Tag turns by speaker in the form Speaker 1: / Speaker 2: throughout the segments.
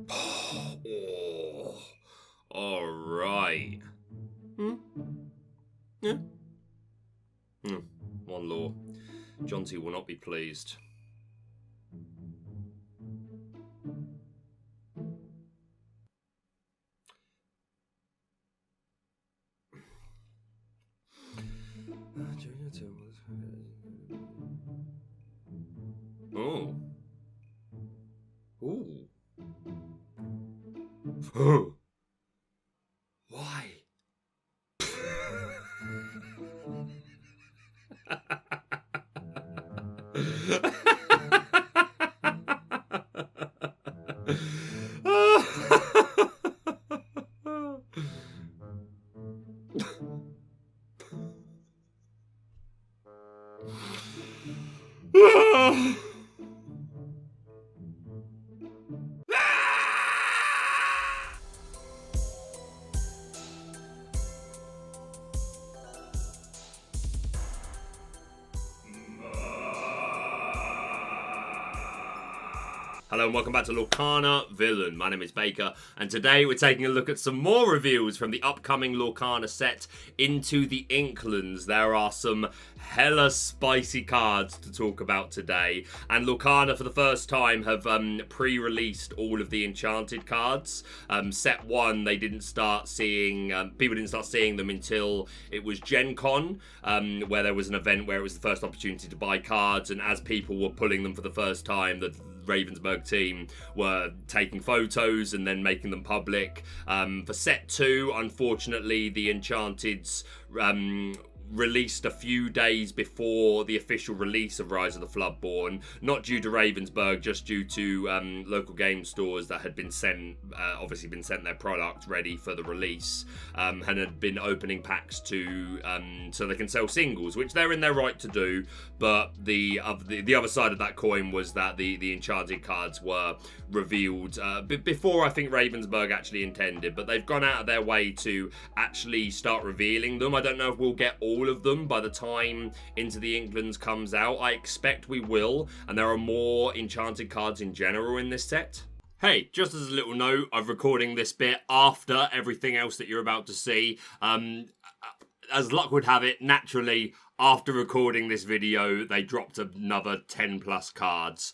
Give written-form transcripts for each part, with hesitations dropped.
Speaker 1: Oh, all right. Yeah. One law. Jonty will not be pleased. Oh. Ooh. Why? Hello and welcome back to Lorcana Villain. My name is Baker, and today we're taking a look at some more reveals from the upcoming Lorcana set Into the Inklands. There are some hella spicy cards to talk about today, and Lorcana for the first time have pre-released all of the Enchanted cards. Set 1, they didn't start seeing, people didn't start seeing them until it was Gen Con, where there was an event where it was the first opportunity to buy cards, and as people were pulling them for the first time, the Ravensburger team were taking photos and then making them public. For set 2, unfortunately, the Enchanteds released a few days before the official release of Rise of the Floodborn, not due to Ravensburg, just due to local game stores that had been sent, obviously been sent their product ready for the release, and had been opening packs to so they can sell singles, which they're in their right to do. But the other side of that coin was that the Enchanted cards were revealed before I think Ravensburg actually intended, but they've gone out of their way to actually start revealing them. I don't know if we'll get all of them by the time Into the Inklands comes out. I expect we will, and there are more Enchanted cards in general in this set. Hey, just as a little note, I'm recording this bit after everything else that you're about to see. As luck would have it, naturally, after recording this video, they dropped another 10 plus cards.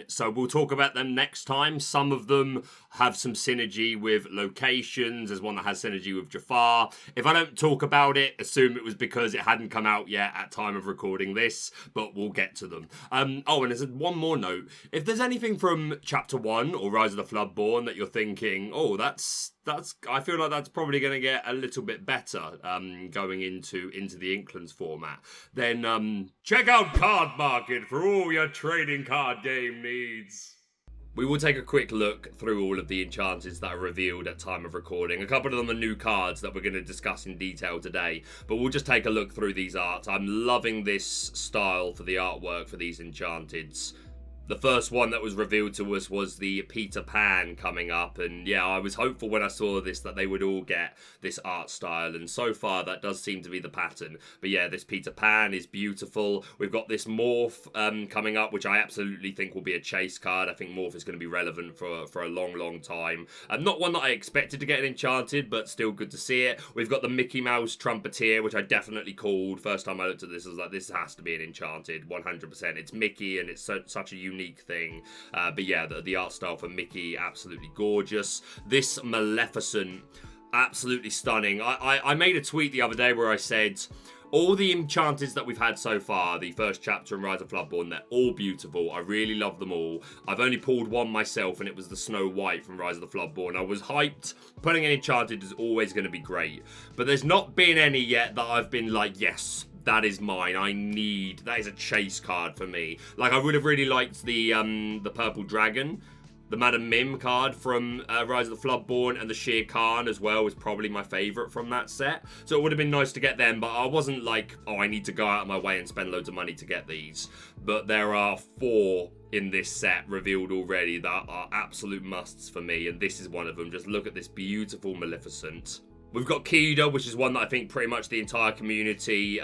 Speaker 1: So we'll talk about them next time. Some of them have some synergy with locations. There's one that has synergy with Jafar. If I don't talk about it, assume it was because it hadn't come out yet at time of recording this, but we'll get to them. Oh, and there's one more note. If there's anything from Chapter 1 or Rise of the Floodborn that you're thinking, oh, I feel like that's probably going to get a little bit better going into the Inklands format, then check out Cardmarket for all your trading card game needs. We will take a quick look through all of the Enchanteds that are revealed at time of recording. A couple of them are new cards that we're going to discuss in detail today, but we'll just take a look through these arts. I'm loving this style for the artwork for these Enchanteds. The first one that was revealed to us was the Peter Pan coming up, and yeah, I was hopeful when I saw this that they would all get this art style, and so far that does seem to be the pattern. But yeah, this Peter Pan is beautiful. We've got this Morph coming up, which I absolutely think will be a chase card. I think Morph is going to be relevant for a long time. Not one that I expected to get enchanted, but still good to see it. We've got the Mickey Mouse Trumpeteer, which I definitely called. First time I looked at this, I was like, this has to be an enchanted, 100%. It's Mickey, and it's such a unique thing, but yeah, the art style for Mickey, absolutely gorgeous. This Maleficent, absolutely stunning. I made a tweet the other day where I said all the Enchanteds that we've had so far, the first chapter and Rise of Floodborn, they're all beautiful. I really love them all. I've only pulled one myself, and it was the Snow White from Rise of the Floodborn. I was hyped. Putting an Enchanted is always going to be great, but there's not been any yet that I've been like, yes, that is mine. That is a chase card for me. Like, I would have really liked the Purple Dragon. The Madam Mim card from Rise of the Floodborn, and the Shere Khan as well was probably my favourite from that set. So it would have been nice to get them, but I wasn't like, oh, I need to go out of my way and spend loads of money to get these. But there are 4 in this set revealed already that are absolute musts for me, and this is one of them. Just look at this beautiful Maleficent. We've got Kida, which is one that I think pretty much the entire community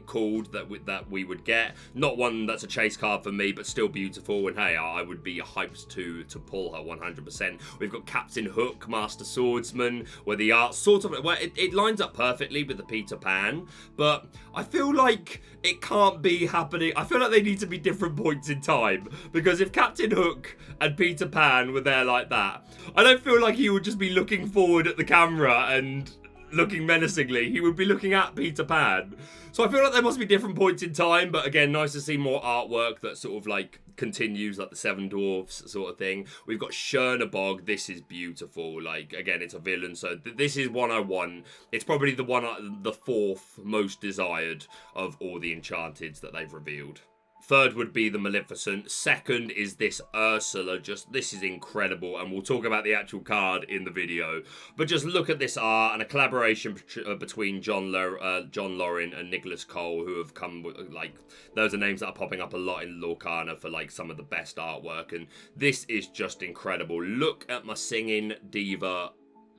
Speaker 1: called that we would get. Not one that's a chase card for me, but still beautiful. And hey, I would be hyped to pull her 100%. We've got Captain Hook, Master Swordsman, where the art sort of, well, it lines up perfectly with the Peter Pan, but I feel like it can't be happening. I feel like they need to be different points in time, because if Captain Hook and Peter Pan were there like that, I don't feel like he would just be looking forward at the camera and looking menacingly. He would be looking at Peter Pan. So I feel like there must be different points in time, but again, nice to see more artwork that sort of like continues, like the Seven Dwarfs sort of thing. We've got Chernabog. This is beautiful. Like, again, it's a villain, so this is one I want. It's probably the fourth most desired of all the Enchanteds that they've revealed. Third would be the Maleficent. Second is this Ursula. This is incredible, and we'll talk about the actual card in the video. But just look at this art, and a collaboration between John Lorin and Nicholas Cole, who have come with, like, those are names that are popping up a lot in Lorcana for like some of the best artwork, and this is just incredible. Look at my singing diva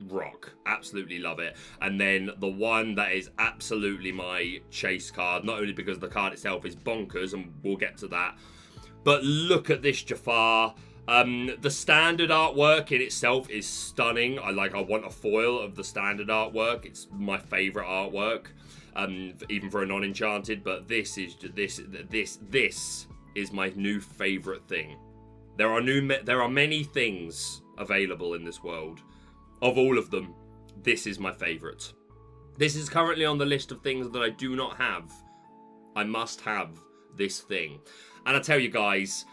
Speaker 1: rock. Absolutely love it. And then the one that is absolutely my chase card, not only because the card itself is bonkers, and we'll get to that, but look at this Jafar. The standard artwork in itself is stunning. I want a foil of the standard artwork. It's my favorite artwork, even for a non-enchanted, but this is my new favorite thing. There are many things available in this world. Of all of them, this is my favourite. This is currently on the list of things that I do not have. I must have this thing. And I tell you guys,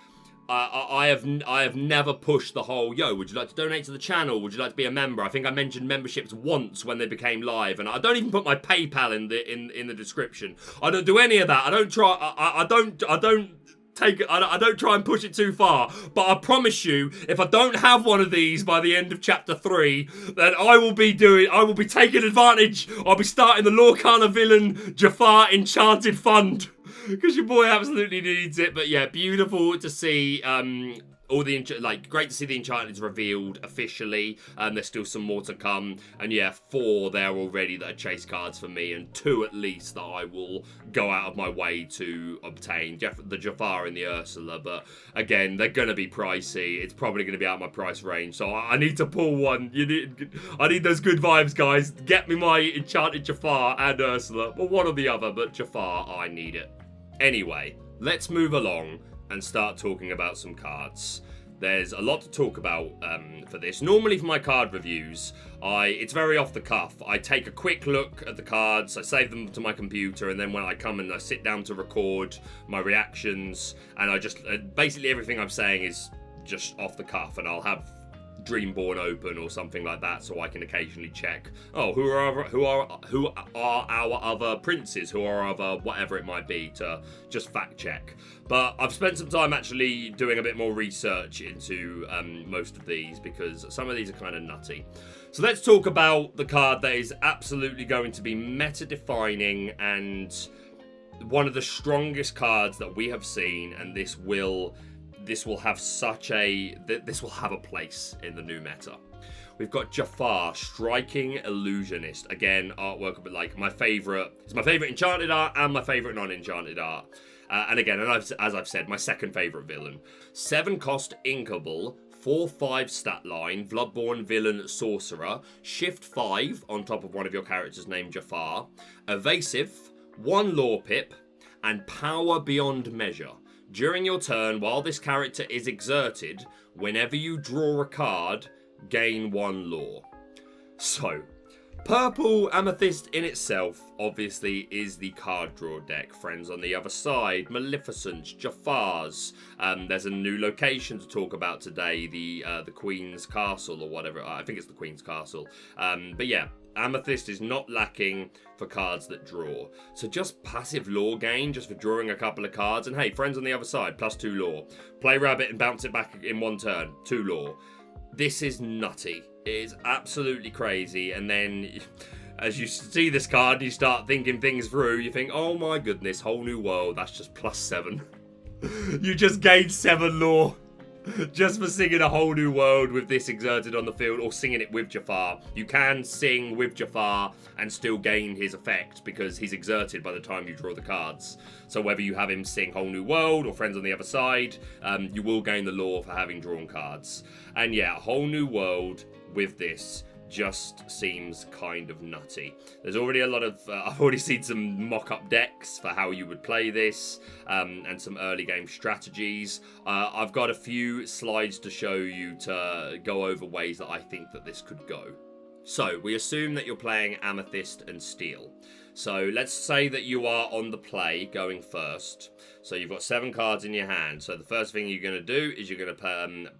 Speaker 1: I have never pushed the whole, yo, would you like to donate to the channel? Would you like to be a member? I think I mentioned memberships once when they became live, and I don't even put my PayPal in the description. I don't do any of that. I don't try and push it too far, but I promise you, if I don't have one of these by the end of chapter 3, then I will be taking advantage. I'll be starting the Lorcana Villain Jafar Enchanted Fund, because your boy absolutely needs it. But yeah, beautiful to see all the, great to see the Enchanteds revealed officially. There's still some more to come. And yeah, 4 there already that are chase cards for me, and 2 at least that I will go out of my way to obtain. The Jafar and the Ursula, but again, they're going to be pricey. It's probably going to be out of my price range, so I need to pull one. I need those good vibes, guys. Get me my Enchanted Jafar and Ursula, or one or the other, but Jafar, I need it. Anyway, let's move along and start talking about some cards. There's a lot to talk about for this. Normally for my card reviews, it's very off the cuff. I take a quick look at the cards, I save them to my computer, and then when I come and I sit down to record my reactions, and I just, basically everything I'm saying is just off the cuff, and I'll have Dreamborn open or something like that, so I can occasionally check, oh, who are our other princes, who are other whatever it might be, to just fact check. But I've spent some time actually doing a bit more research into most of these, because some of these are kind of nutty. So let's talk about the card that is absolutely going to be meta defining and one of the strongest cards that we have seen, and this will have a place in the new meta. We've got Jafar, Striking Illusionist. Again, artwork a bit like my favorite. It's my favorite enchanted art and my favorite non-enchanted art. And again, as I've said, my second favorite villain. 7 cost Inkable, 4/5 stat line, Floodborn Villain Sorcerer, Shift 5 on top of one of your characters named Jafar, Evasive, 1 Lore Pip, and Power Beyond Measure. During your turn, while this character is exerted, whenever you draw a card, gain 1 lore. So, Purple Amethyst in itself, obviously, is the card draw deck. Friends on the other side, Maleficent, Jafars. There's a new location to talk about today, the Queen's Castle or whatever. I think it's the Queen's Castle. But yeah, Amethyst is not lacking for cards that draw. So just passive lore gain, just for drawing a couple of cards. And hey, friends on the other side, +2 lore. Play Rabbit and bounce it back in 1 turn, 2 lore. This is nutty. It is absolutely crazy. And then as you see this card, you start thinking things through. You think, oh my goodness, whole new world. That's just +7. You just gained 7 lore. Just for singing a whole new world with this exerted on the field, or singing it with Jafar. You can sing with Jafar and still gain his effect because he's exerted by the time you draw the cards. So whether you have him sing Whole New World or Friends on the Other Side, you will gain the lore for having drawn cards. And yeah, Whole New World with this just seems kind of nutty. There's already a lot of, I've already seen some mock-up decks for how you would play this, and some early game strategies. I've got a few slides to show you to go over ways that I think that this could go. So, we assume that you're playing Amethyst and Steel. So, let's say that you are on the play going first. So, you've got 7 cards in your hand. So, the first thing you're going to do is you're going to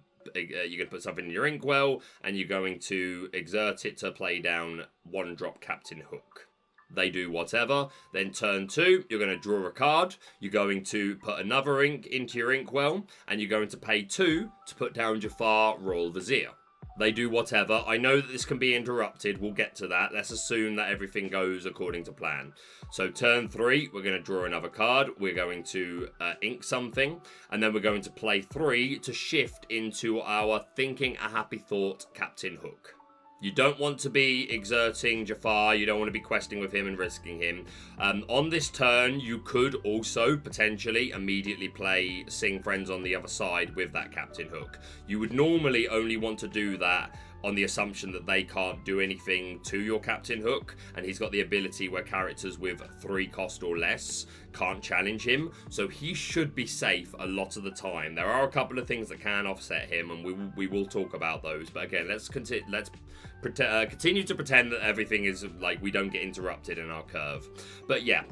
Speaker 1: put something in your inkwell, and you're going to exert it to play down 1-drop Captain Hook. They do whatever. Then turn 2, you're going to draw a card. You're going to put another ink into your inkwell, and you're going to pay 2 to put down Jafar, Royal Vizier. They do whatever. I know that this can be interrupted. We'll get to that. Let's assume that everything goes according to plan. So turn 3, we're going to draw another card. We're going to ink something. And then we're going to play 3 to shift into our Thinking a Happy Thought Captain Hook. You don't want to be exerting Jafar. You don't want to be questing with him and risking him. On this turn, you could also potentially immediately play Sing Friends on the Other Side with that Captain Hook. You would normally only want to do that on the assumption that they can't do anything to your Captain Hook, and he's got the ability where characters with 3 cost or less can't challenge him, so he should be safe a lot of the time. There are a couple of things that can offset him, and we will talk about those, but again, let's continue to pretend that everything is like we don't get interrupted in our curve. But yeah,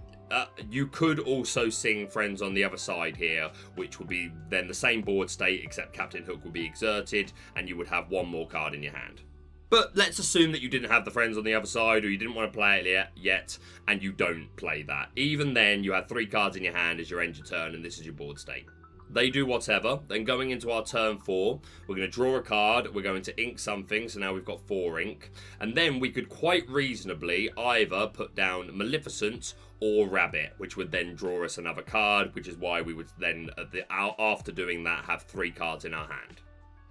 Speaker 1: you could also sing Friends on the Other Side here, which would be then the same board state, except Captain Hook would be exerted, and you would have 1 more card in your hand. But let's assume that you didn't have the Friends on the Other Side, or you didn't want to play it yet, and you don't play that. Even then, you have 3 cards in your hand as your end your turn, and this is your board state. They do whatever. Then going into our turn 4, we're going to draw a card, we're going to ink something, so now we've got 4 ink. And then we could quite reasonably either put down Maleficent or Rabbit, which would then draw us another card, which is why we would then, after doing that, have 3 cards in our hand.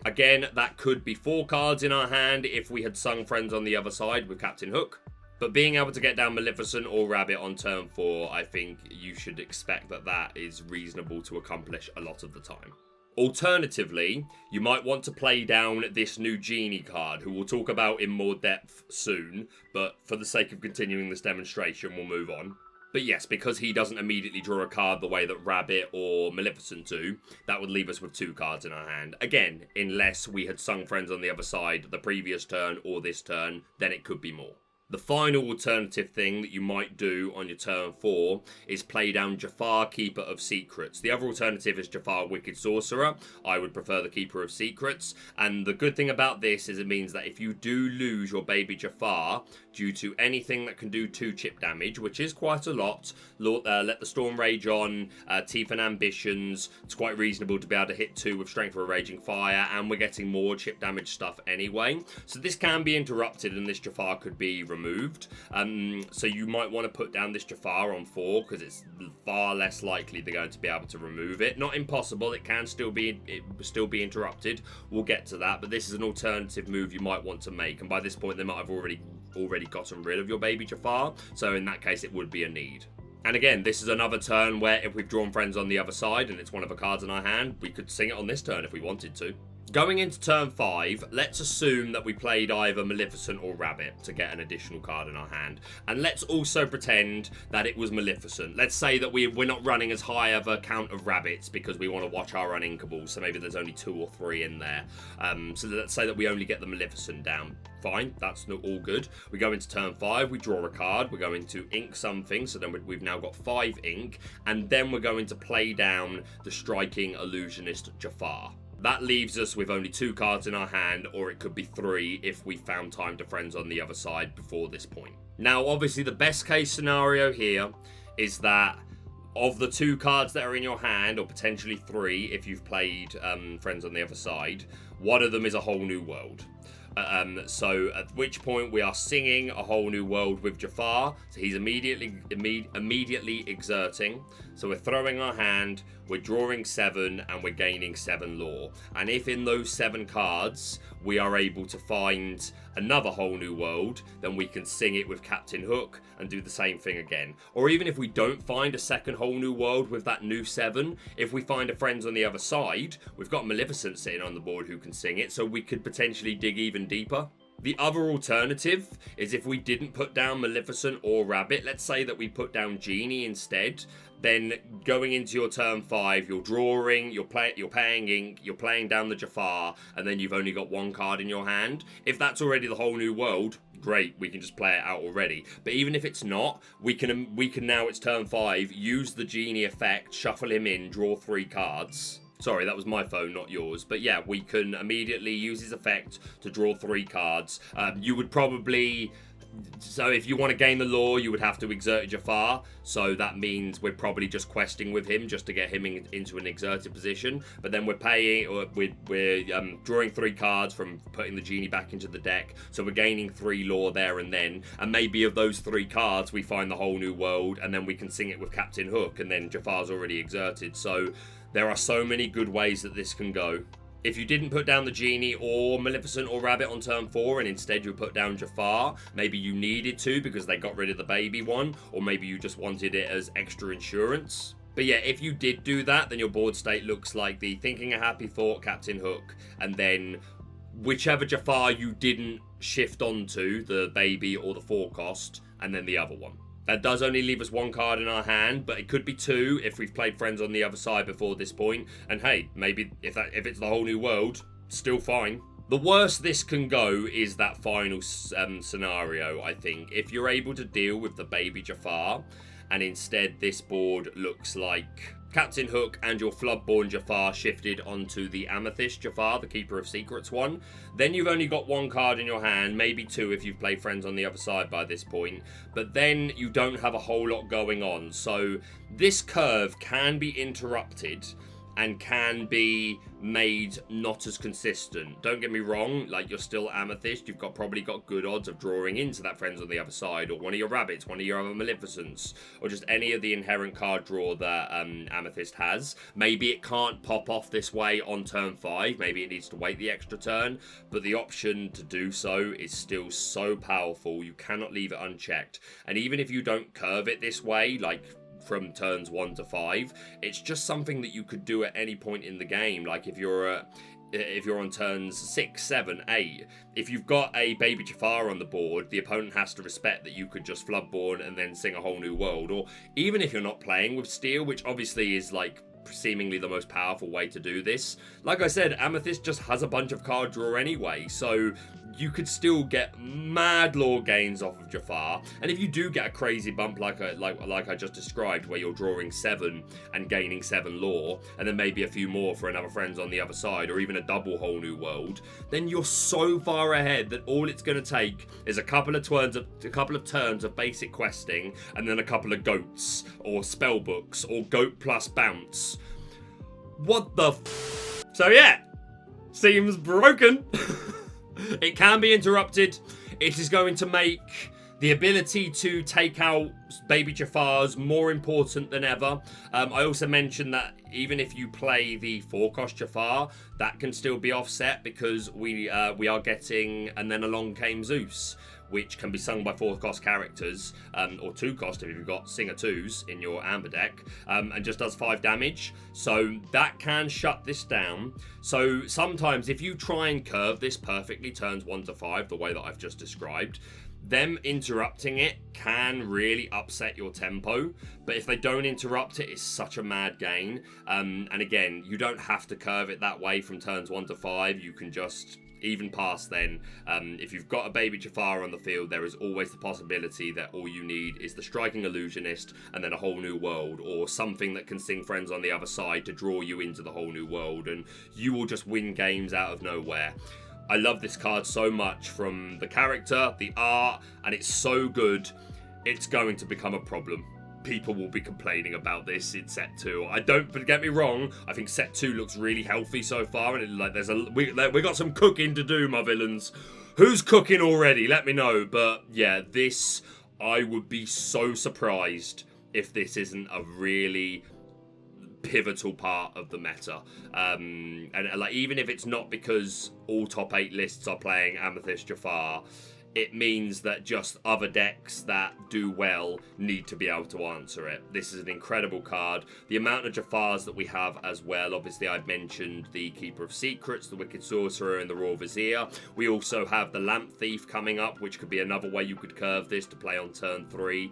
Speaker 1: Again, that could be 4 cards in our hand if we had sung Friends on the Other Side with Captain Hook. But being able to get down Maleficent or Rabbit on turn 4, I think you should expect that that is reasonable to accomplish a lot of the time. Alternatively, you might want to play down this new Genie card, who we'll talk about in more depth soon, but for the sake of continuing this demonstration, we'll move on. But yes, because he doesn't immediately draw a card the way that Rabbit or Maleficent do, that would leave us with 2 cards in our hand. Again, unless we had sung Friends on the Other Side the previous turn or this turn, then it could be more. The final alternative thing that you might do on your turn 4 is play down Jafar, Keeper of Secrets. The other alternative is Jafar, Wicked Sorcerer. I would prefer the Keeper of Secrets. And the good thing about this is it means that if you do lose your baby Jafar due to anything that can do 2 chip damage, which is quite a lot, Let the Storm Rage On, Teeth and Ambitions, it's quite reasonable to be able to hit 2 with Strength of a Raging Fire, and we're getting more chip damage stuff anyway. So this can be interrupted, and this Jafar could be removed. So you might want to put down this Jafar on 4, because it's far less likely they're going to be able to remove it. Not impossible, it can still be interrupted. We'll get to that, but this is an alternative move you might want to make, and by this point they might have already gotten rid of your baby Jafar, so in that case it would be a need. And again, this is another turn where if we've drawn Friends on the Other Side and it's one of the cards in our hand, we could sing it on this turn if we wanted to. Going into turn 5, let's assume that we played either Maleficent or Rabbit to get an additional card in our hand. And let's also pretend that it was Maleficent. Let's say that we're not running as high of a count of rabbits because we want to watch our uninkables, so maybe there's only 2 or 3 in there. So let's say that we only get the Maleficent down. Fine, that's all good. We go into turn 5, we draw a card, we're going to ink something, so then we've now got 5 ink, and then we're going to play down the Striking Illusionist Jafar. That leaves us with only 2 cards in our hand, or it could be 3 if we found time to Friends on the Other Side before this point. Now, obviously, the best case scenario here is that of the 2 cards that are in your hand, or potentially 3 if you've played Friends on the Other Side, one of them is a Whole New World. So at which point we are singing A Whole New World with Jafar. So he's immediately exerting. So we're throwing our hand, we're drawing 7, and we're gaining 7 lore. And if in those 7 cards we are able to find another Whole New World, then we can sing it with Captain Hook and do the same thing again. Or even if we don't find a second Whole New World with that new 7, if we find a Friends on the other side, we've got Maleficent sitting on the board who can sing it, so we could potentially dig even deeper. The other alternative is if we didn't put down Maleficent or Rabbit, let's say that we put down Genie instead, then going into your turn 5, you're drawing, you're paying ink, you're playing down the Jafar, and then you've only got 1 card in your hand. If that's already the Whole New World, great, we can just play it out already. But even if it's not, we can now, it's turn 5, use the Genie effect, shuffle him in, draw 3 cards. Sorry, that was my phone, not yours. But yeah, we can immediately use his effect to draw 3 cards. You would probably... So if you want to gain the lore, you would have to exert Jafar. So that means we're probably just questing with him just to get him into an exerted position. But then we're paying, or we're drawing 3 cards from putting the Genie back into the deck. So we're gaining 3 lore there and then. And maybe of those 3 cards, we find the Whole New World, and then we can sing it with Captain Hook, and then Jafar's already exerted. So there are so many good ways that this can go. If you didn't put down the Genie or Maleficent or Rabbit on turn 4 and instead you put down Jafar, maybe you needed to because they got rid of the baby one, or maybe you just wanted it as extra insurance. But yeah, if you did do that, then your board state looks like the Thinking a Happy Thought, Captain Hook, and then whichever Jafar you didn't shift onto, the baby or the 4 cost, and then the other one. That does only leave us 1 card in our hand, but it could be 2 if we've played Friends on the other side before this point. And hey, maybe if it's the Whole New World, still fine. The worst this can go is that final scenario, I think. If you're able to deal with the baby Jafar, and instead this board looks like Captain Hook and your Floodborn Jafar shifted onto the Amethyst Jafar, the Keeper of Secrets one, then you've only got 1 card in your hand, maybe 2 if you've played Friends on the other side by this point, but then you don't have a whole lot going on. So this curve can be interrupted and can be made not as consistent. Don't get me wrong, like, you're still Amethyst, you've probably got good odds of drawing into that Friends on the other side, or one of your Rabbits, one of your other Maleficents, or just any of the inherent card draw that Amethyst has. Maybe it can't pop off this way on turn 5, maybe it needs to wait the extra turn, but the option to do so is still so powerful, you cannot leave it unchecked. And even if you don't curve it this way, like from turns 1 to 5, it's just something that you could do at any point in the game. Like if you're on turns 6, 7, 8, if you've got a baby Jafar on the board, the opponent has to respect that you could just Floodborn and then sing A Whole New World. Or even if you're not playing with Steel, which obviously is like seemingly the most powerful way to do this. Like I said, Amethyst just has a bunch of card draw anyway, so you could still get mad lore gains off of Jafar. And if you do get a crazy bump like I just described, where you're drawing 7 and gaining 7 lore, and then maybe a few more for another Friends on the other side, or even a double Whole New World, then you're so far ahead that all it's going to take is a couple of turns of basic questing, and then a couple of goats or spell books or goat plus bounce. What the f? So yeah, seems broken. It can be interrupted. It is going to make the ability to take out baby Jafars more important than ever. I also mentioned that even if you play the 4-cost Jafar, that can still be offset because we are getting And Then Along Came Zeus, which can be sung by 4-cost characters, or 2-cost if you've got Singer 2s in your Amber deck, and just does 5 damage. So that can shut this down. So sometimes if you try and curve this perfectly, turns 1 to 5, the way that I've just described, them interrupting it can really upset your tempo. But if they don't interrupt it, it's such a mad gain. And again, you don't have to curve it that way from turns 1 to 5. You can just even past then, if you've got a baby Jafar on the field, there is always the possibility that all you need is the Striking Illusionist and then a Whole New World, or something that can sing Friends on the other side to draw you into the Whole New World, and you will just win games out of nowhere. I love this card so much, from the character, the art, and it's so good, it's going to become a problem. People will be complaining about this in set 2. But get me wrong, I think set 2 looks really healthy so far, and we got some cooking to do, my villains. Who's cooking already? Let me know. But yeah, this, I would be so surprised if this isn't a really pivotal part of the meta. And like, even if it's not because all top 8 lists are playing Amethyst Jafar, it means that just other decks that do well need to be able to answer it. This is an incredible card. The amount of Jafars that we have as well, obviously I've mentioned the Keeper of Secrets, the Wicked Sorcerer, and the Raw Vizier. We also have the Lamp Thief coming up, which could be another way you could curve this to play on turn 3,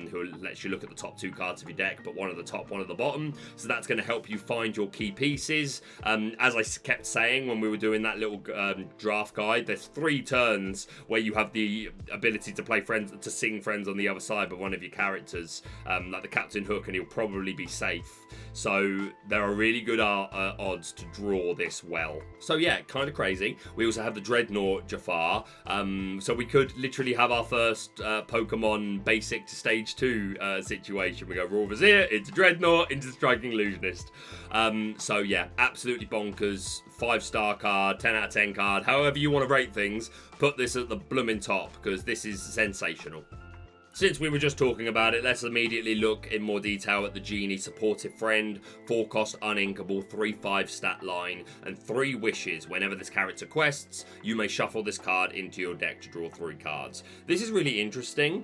Speaker 1: who lets you look at the top 2 cards of your deck, but one at the top, one at the bottom. So that's going to help you find your key pieces. As I kept saying when we were doing that little draft guide, there's 3 turns where you have the ability to play friends, to sing friends on the other side of one of your characters, like the Captain Hook, and he'll probably be safe. So there are really good odds to draw this well. So yeah, kind of crazy. We also have the Dreadnought Jafar, so we could literally have our first Pokemon basic to stage 2 situation. We go Raw Vizier into Dreadnought into Striking Illusionist. So yeah, absolutely bonkers. 5-star card, 10 out of 10 card, however you want to rate things. Put this at the blooming top, because this is sensational. Since we were just talking about it, let's immediately look in more detail at the Genie Supportive Friend, 4-cost uninkable, 3/5 stat line, and 3 wishes. Whenever this character quests, you may shuffle this card into your deck to draw 3 cards. This is really interesting.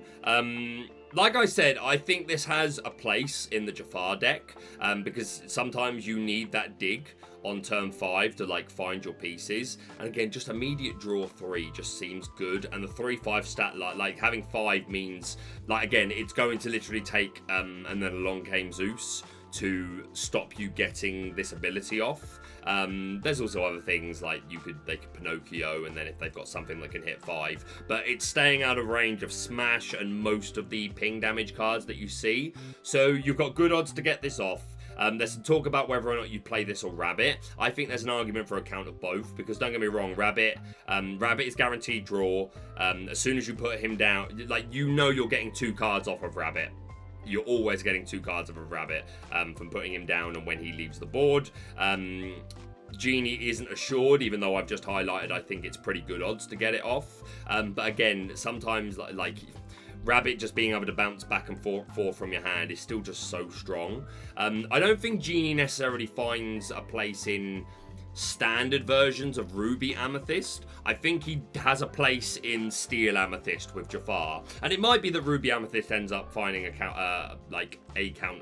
Speaker 1: Like I said, I think this has a place in the Jafar deck, because sometimes you need that dig on turn 5 to like find your pieces, and again, just immediate draw 3 just seems good. And the 3/5 stat line, like having 5 means, like, again, it's going to literally take and then along came Zeus to stop you getting this ability off. There's also other things like they could Pinocchio, and then if they've got something that can hit 5, but it's staying out of range of Smash and most of the ping damage cards that you see, so you've got good odds to get this off. There's some talk about whether or not you play this or Rabbit. I think there's an argument for a count of both, because don't get me wrong, Rabbit is guaranteed draw. As soon as you put him down, like, you know you're getting 2 cards off of Rabbit. You're always getting 2 cards off of Rabbit from putting him down and when he leaves the board. Genie isn't assured, even though I've just highlighted I think it's pretty good odds to get it off. But again, sometimes like Rabbit just being able to bounce back and forth from your hand is still just so strong. I don't think Genie necessarily finds a place in standard versions of Ruby Amethyst. I think he has a place in Steel Amethyst with Jafar, and it might be that Ruby Amethyst ends up finding a count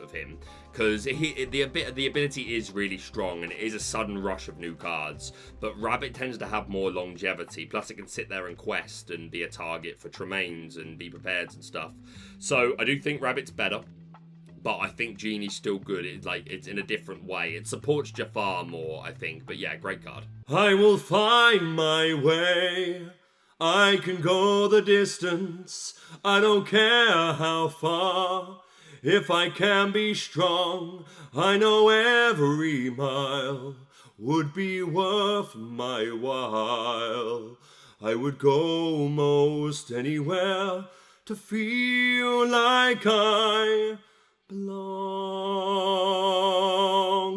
Speaker 1: of him, because the ability is really strong and it is a sudden rush of new cards. But Rabbit tends to have more longevity, plus it can sit there and quest and be a target for Tremaines and be prepared and stuff. So I do think Rabbit's better, but I think Genie's still good. It's in a different way. It supports Jafar more, I think. But yeah, great card. I will find my way. I can go the distance. I don't care how far. If I can be strong, I know every mile would be worth my while. I would go most anywhere to feel like I belong.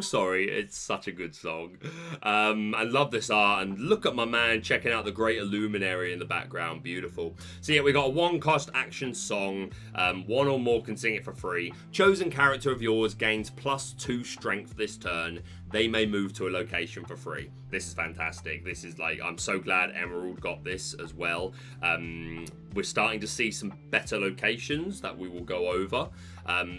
Speaker 1: Sorry, it's such a good song. I love this art, and look at my man checking out the great Illuminary in the background. Beautiful. So yeah, we got a 1-cost action song. 1 or more can sing it for free. Chosen character of yours gains +2 strength this turn. They may move to a location for free. This is fantastic. This is like, I'm so glad Emerald got this as well. We're starting to see some better locations that we will go over.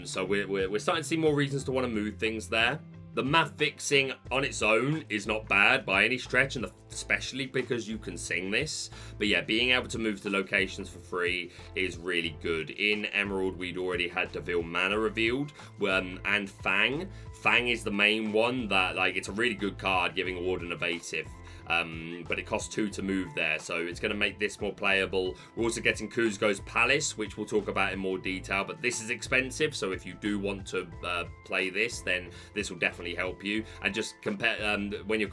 Speaker 1: So we're starting to see more reasons to want to move things there. The math fixing on its own is not bad by any stretch, and especially because you can sing this. But yeah, being able to move to locations for free is really good. In Emerald, we'd already had Deville Mana revealed, and Fang. Fang is the main one that, like, it's a really good card, giving Ward an evasive. But it costs 2 to move there, so it's going to make this more playable. We're also getting Kuzco's Palace, which we'll talk about in more detail, but this is expensive, so if you do want to play this, then this will definitely help you. And just compare when you're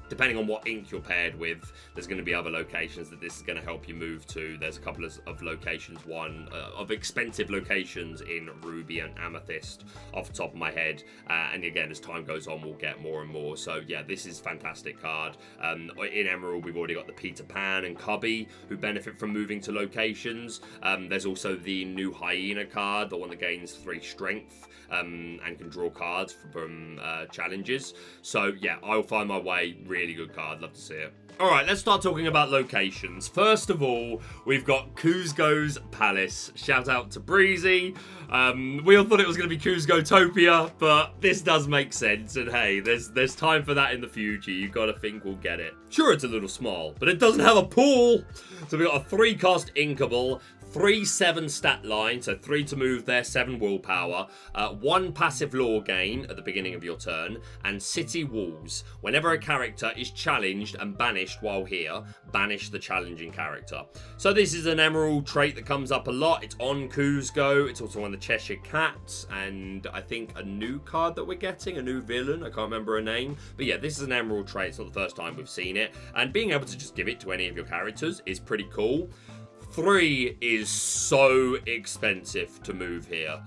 Speaker 1: depending on what ink you're paired with, there's going to be other locations that this is going to help you move to. There's a couple of locations, of expensive locations in Ruby and Amethyst off the top of my head. And again, as time goes on, we'll get more and more. So yeah, this is a fantastic card. In Emerald, we've already got the Peter Pan and Cubby, who benefit from moving to locations. There's also the new Hyena card, the one that gains 3 strength. And can draw cards from challenges. So yeah, I'll find my way. Really good card. Love to see it. All right, let's start talking about locations. First of all, we've got Kuzco's Palace. Shout out to Breezy. We all thought it was going to be Kuzco-topia, but this does make sense. And hey, there's time for that in the future. You've got to think we'll get it. Sure, it's a little small, but it doesn't have a pool. So we've got a 3-cost Inkable, 3/7 stat line, so 3 to move there, 7 willpower, 1 passive lore gain at the beginning of your turn, and City Walls. Whenever a character is challenged and banished while here, banish the challenging character. So this is an Emerald trait that comes up a lot. It's on Kuzco. It's also on the Cheshire Cats, and I think a new card that we're getting, a new villain. I can't remember her name. But yeah, this is an Emerald trait. It's not the first time we've seen it. And being able to just give it to any of your characters is pretty cool. 3 is so expensive to move here,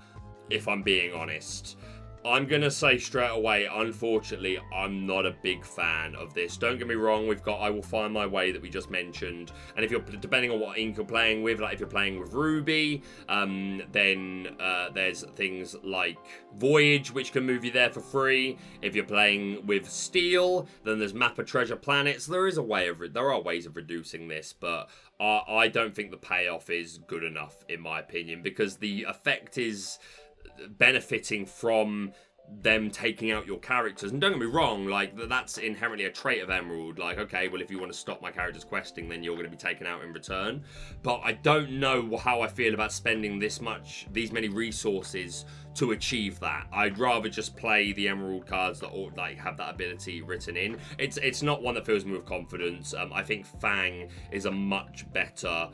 Speaker 1: if I'm being honest. I'm going to say straight away, unfortunately, I'm not a big fan of this. Don't get me wrong, we've got I Will Find My Way that we just mentioned. And if you're, depending on what ink you're playing with, like if you're playing with Ruby, then there's things like Voyage, which can move you there for free. If you're playing with Steel, then there's Map of Treasure Planets. There are ways of reducing this, but I don't think the payoff is good enough, in my opinion, because the effect is benefiting from them taking out your characters. And don't get me wrong, like that's inherently a trait of Emerald. Like, okay, well, if you want to stop my characters questing, then you're going to be taken out in return. But I don't know how I feel about spending these many resources to achieve that. I'd rather just play the Emerald cards that like have that ability written in. It's not one that fills me with confidence. I think Fang is a much better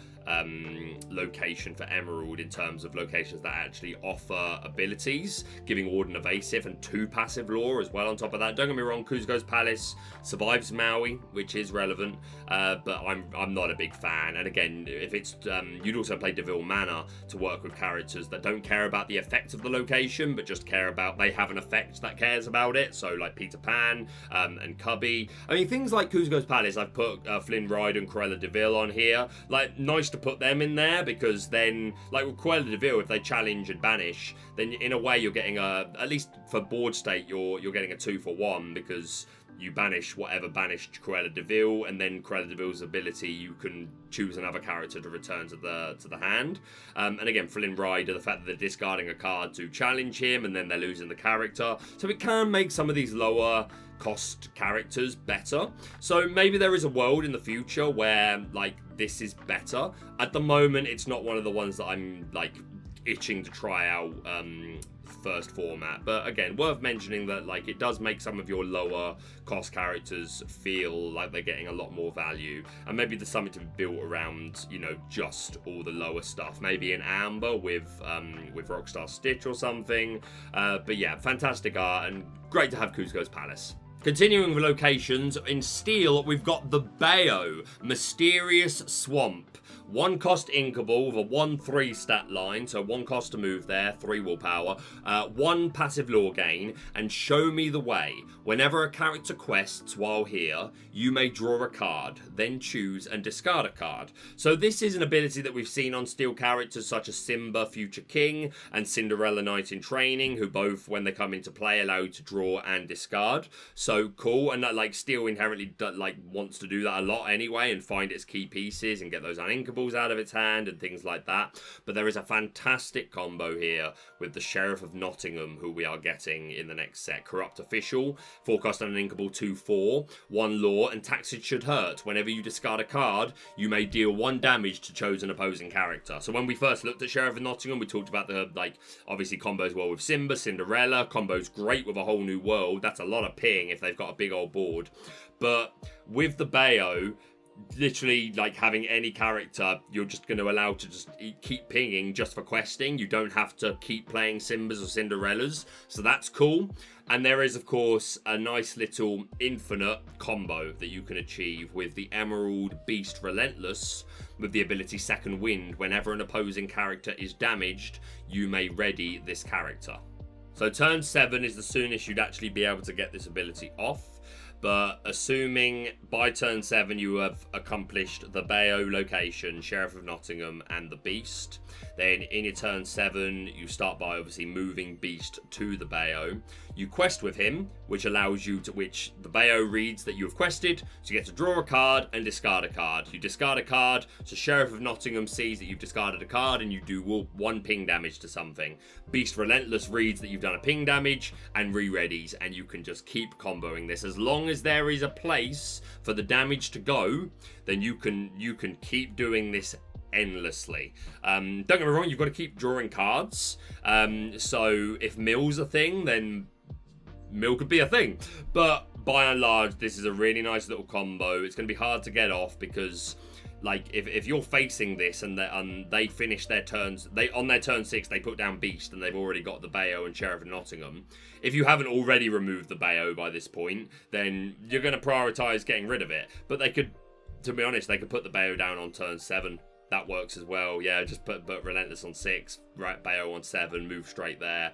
Speaker 1: location for Emerald in terms of locations that actually offer abilities, giving Warden evasive and 2 passive lore as well on top of that. Don't get me wrong, Kuzco's Palace survives Maui, which is relevant, but I'm not a big fan. And again, if it's you'd also play Deville Manor to work with characters that don't care about the effect of the location, but just care about they have an effect that cares about it. So like Peter Pan and Cubby. I mean, things like Kuzco's Palace, I've put Flynn Ride and Cruella de Vil on here. Like, nice to put them in there, because then, like with Cruella de Vil, if they challenge and banish, then in a way you're getting at least for board state, you're getting a 2-for-1, because you banish whatever banished Cruella de Vil, and then Cruella de Vil's ability, you can choose another character to return to the hand. And again, Flynn Rider, the fact that they're discarding a card to challenge him, and then they're losing the character. So it can make some of these lower cost characters better. So maybe there is a world in the future where like this is better. At the moment, it's not one of the ones that I'm like itching to try out first format. But again, worth mentioning that like it does make some of your lower cost characters feel like they're getting a lot more value, and maybe there's something to be built around, you know, just all the lower stuff, maybe in Amber with Rockstar Stitch or something. But yeah, fantastic art and great to have Kuzco's Palace. Continuing with locations, in Steel, we've got the Bayou, Mysterious Swamp. 1 cost Inkable with a 1/3 stat line, so 1 cost to move there, 3 willpower, 1 passive lore gain, and Show Me the Way. Whenever a character quests while here, you may draw a card, then choose and discard a card. So this is an ability that we've seen on Steel characters such as Simba, Future King, and Cinderella Knight in Training, who both, when they come into play, allow you to draw and discard. So cool, and that, like, Steel inherently like wants to do that a lot anyway, and find its key pieces and get those uninkable out of its hand and things like that. But there is a fantastic combo here with the Sheriff of Nottingham, who we are getting in the next set. Corrupt Official, 4 cost and an Inkable, 2/4, 1 lore, and Taxes Should Hurt. Whenever you discard a card, you may deal 1 damage to chosen opposing character. So when we first looked at Sheriff of Nottingham, we talked about the, like, obviously combos well with Simba, Cinderella, combos great with A Whole New World. That's a lot of ping if they've got a big old board. But with the Bayou, literally, like, having any character, you're just going to allow to just keep pinging just for questing. You don't have to keep playing Simbas or Cinderellas, so that's cool. And there is, of course, a nice little infinite combo that you can achieve with the Emerald Beast Relentless with the ability Second Wind. Whenever an opposing character is damaged, you may ready this character. So turn 7 is the soonest you'd actually be able to get this ability off. But assuming by turn 7 you have accomplished the Bayou location, Sheriff of Nottingham, and the Beast, then in your turn 7 you start by obviously moving Beast to the Bayou. You quest with him, which allows you to, which the Bayou reads that you have quested, so you get to draw a card and discard a card. You discard a card, so Sheriff of Nottingham sees that you've discarded a card and you do 1 ping damage to something. Beast Relentless reads that you've done a ping damage and re-readies, and you can just keep comboing this. As long as there is a place for the damage to go, then you can keep doing this endlessly. Don't get me wrong, you've got to keep drawing cards. So if mill's a thing, then mill could be a thing. But by and large, this is a really nice little combo. It's going to be hard to get off because, like, if you're facing this and they finish their turns, on their turn 6 they put down Beast and they've already got the Bayou and Sheriff of Nottingham. If you haven't already removed the Bayou by this point, then you're going to prioritise getting rid of it. But they could, to be honest, they could put the Bayou down on turn 7. That works as well. Yeah, just put Relentless on 6, right, Bayou on 7, move straight there.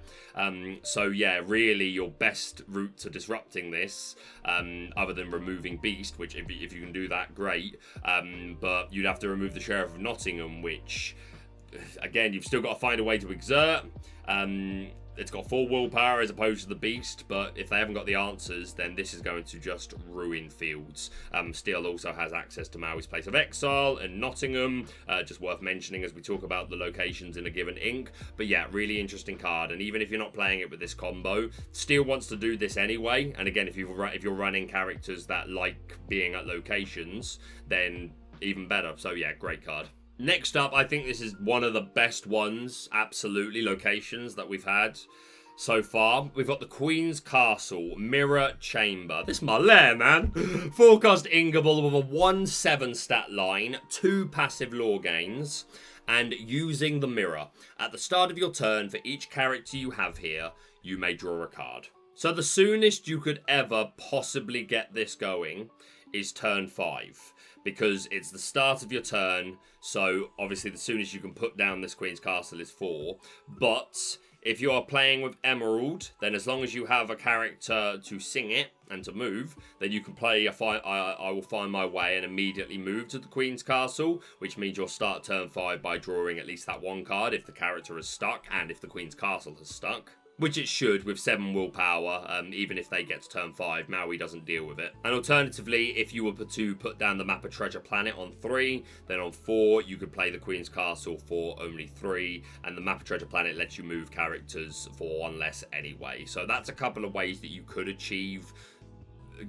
Speaker 1: So yeah, really your best route to disrupting this, other than removing Beast, which if you can do that, great. But you'd have to remove the Sheriff of Nottingham, which, again, you've still got to find a way to exert. It's got 4 willpower as opposed to the Beast, but if they haven't got the answers, then this is going to just ruin fields. Steel also has access to Maui's Place of Exile and Nottingham, just worth mentioning as we talk about the locations in a given ink. But yeah, really interesting card, and even if you're not playing it with this combo, Steel wants to do this anyway. And again, if you're running characters that like being at locations, then even better. So yeah, great card. Next up, I think this is one of the best ones, absolutely, locations that we've had so far. We've got the Queen's Castle, Mirror Chamber. This is my lair, man. 4-cost Ingable with a 1/7 stat line, 2 passive lore gains, and using the mirror. At the start of your turn, for each character you have here, you may draw a card. So the soonest you could ever possibly get this going is turn 5. Because it's the start of your turn, so obviously the soonest you can put down this Queen's Castle is 4. But if you are playing with Emerald, then as long as you have a character to sing it and to move, then you can play I Will Find My Way and immediately move to the Queen's Castle, which means you'll start turn 5 by drawing at least that 1 card if the character is stuck and if the Queen's Castle has stuck. Which it should with 7 willpower, even if they get to turn 5, Maui doesn't deal with it. And alternatively, if you were to put down the Map of Treasure Planet on 3, then on 4 you could play the Queen's Castle for only 3, and the Map of Treasure Planet lets you move characters for 1 less anyway. So that's a couple of ways that you could achieve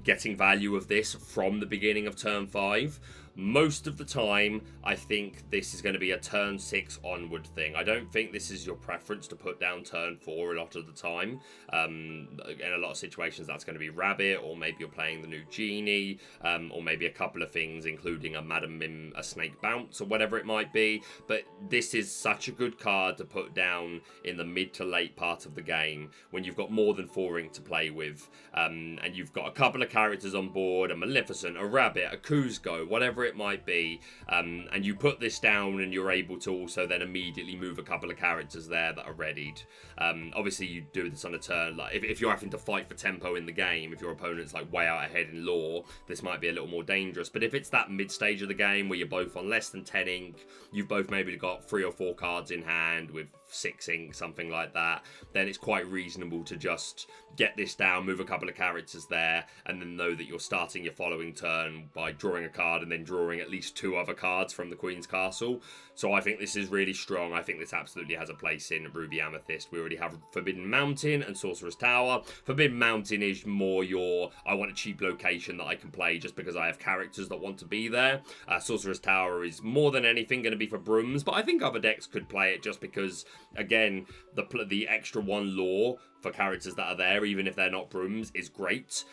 Speaker 1: getting value of this from the beginning of turn 5. Most of the time, I think this is going to be a turn 6 onward thing. I don't think this is your preference to put down turn 4 a lot of the time. In a lot of situations, that's going to be Rabbit, or maybe you're playing the new Genie, or maybe a couple of things, including a Madam Mim, a Snake Bounce, or whatever it might be. But this is such a good card to put down in the mid to late part of the game, when you've got more than 4 ink to play with, and you've got a couple of characters on board, a Maleficent, a Rabbit, a Kuzco, whatever it might be, and you put this down and you're able to also then immediately move a couple of characters there that are readied. Obviously you do this on a turn, like if you're having to fight for tempo in the game, if your opponent's like way out ahead in lore, this might be a little more dangerous. But if it's that mid stage of the game where you're both on less than 10 ink, you've both maybe got 3 or 4 cards in hand with 6 ink, something like that, then it's quite reasonable to just get this down, move a couple of characters there, and then know that you're starting your following turn by drawing a card and then drawing at least 2 other cards from the Queen's Castle. So I think this is really strong. I think this absolutely has a place in Ruby Amethyst. We already have Forbidden Mountain and Sorcerer's Tower. Forbidden Mountain is more your, I want a cheap location that I can play just because I have characters that want to be there. Sorcerer's Tower is more than anything going to be for brooms, but I think other decks could play it just because, again, the extra 1 lore for characters that are there, even if they're not brooms, is great.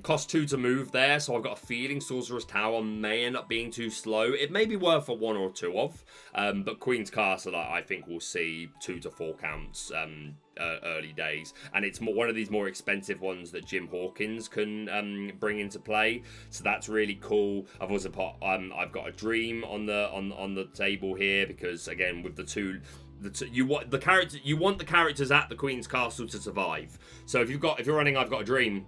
Speaker 1: Cost 2 to move there, so I've got a feeling Sorcerer's Tower may end up being too slow. It may be worth a 1 or 2 of, but Queen's Castle, I think we'll see 2 to 4 counts early days, and it's one of these more expensive ones that Jim Hawkins can bring into play, so that's really cool. I've also put I've got a Dream on the table here, because again, with the two, you want the characters at the Queen's Castle to survive. So if you're running I've Got a Dream,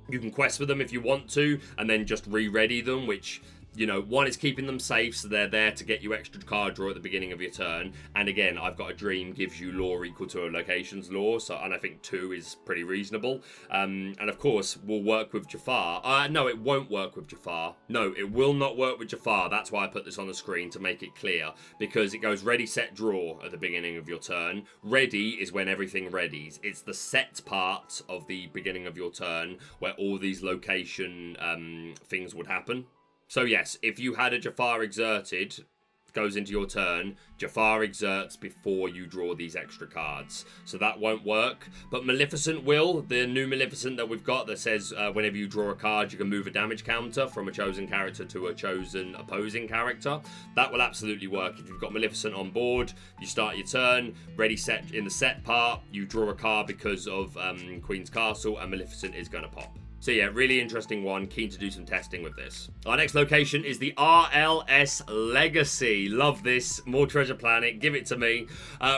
Speaker 1: you can quest for them if you want to, and then just re-ready them, which, you know, one is keeping them safe, so they're there to get you extra card draw at the beginning of your turn. And again, I've Got a Dream gives you lore equal to a location's lore, so, and I think 2 is pretty reasonable. And of course, we'll work with Jafar. No, it won't work with Jafar. No, it will not work with Jafar. That's why I put this on the screen, to make it clear, because it goes ready, set, draw at the beginning of your turn. Ready is when everything readies. It's the set part of the beginning of your turn where all these location things would happen. So yes, if you had a Jafar exerted, goes into your turn, Jafar exerts before you draw these extra cards. So that won't work. But Maleficent will, the new Maleficent that we've got that says whenever you draw a card, you can move a damage counter from a chosen character to a chosen opposing character. That will absolutely work. If you've got Maleficent on board, you start your turn, ready, set in the set part, you draw a card because of Queen's Castle, and Maleficent is going to pop. So yeah, really interesting one. Keen to do some testing with this. Our next location is the RLS Legacy. Love this. More Treasure Planet. Give it to me.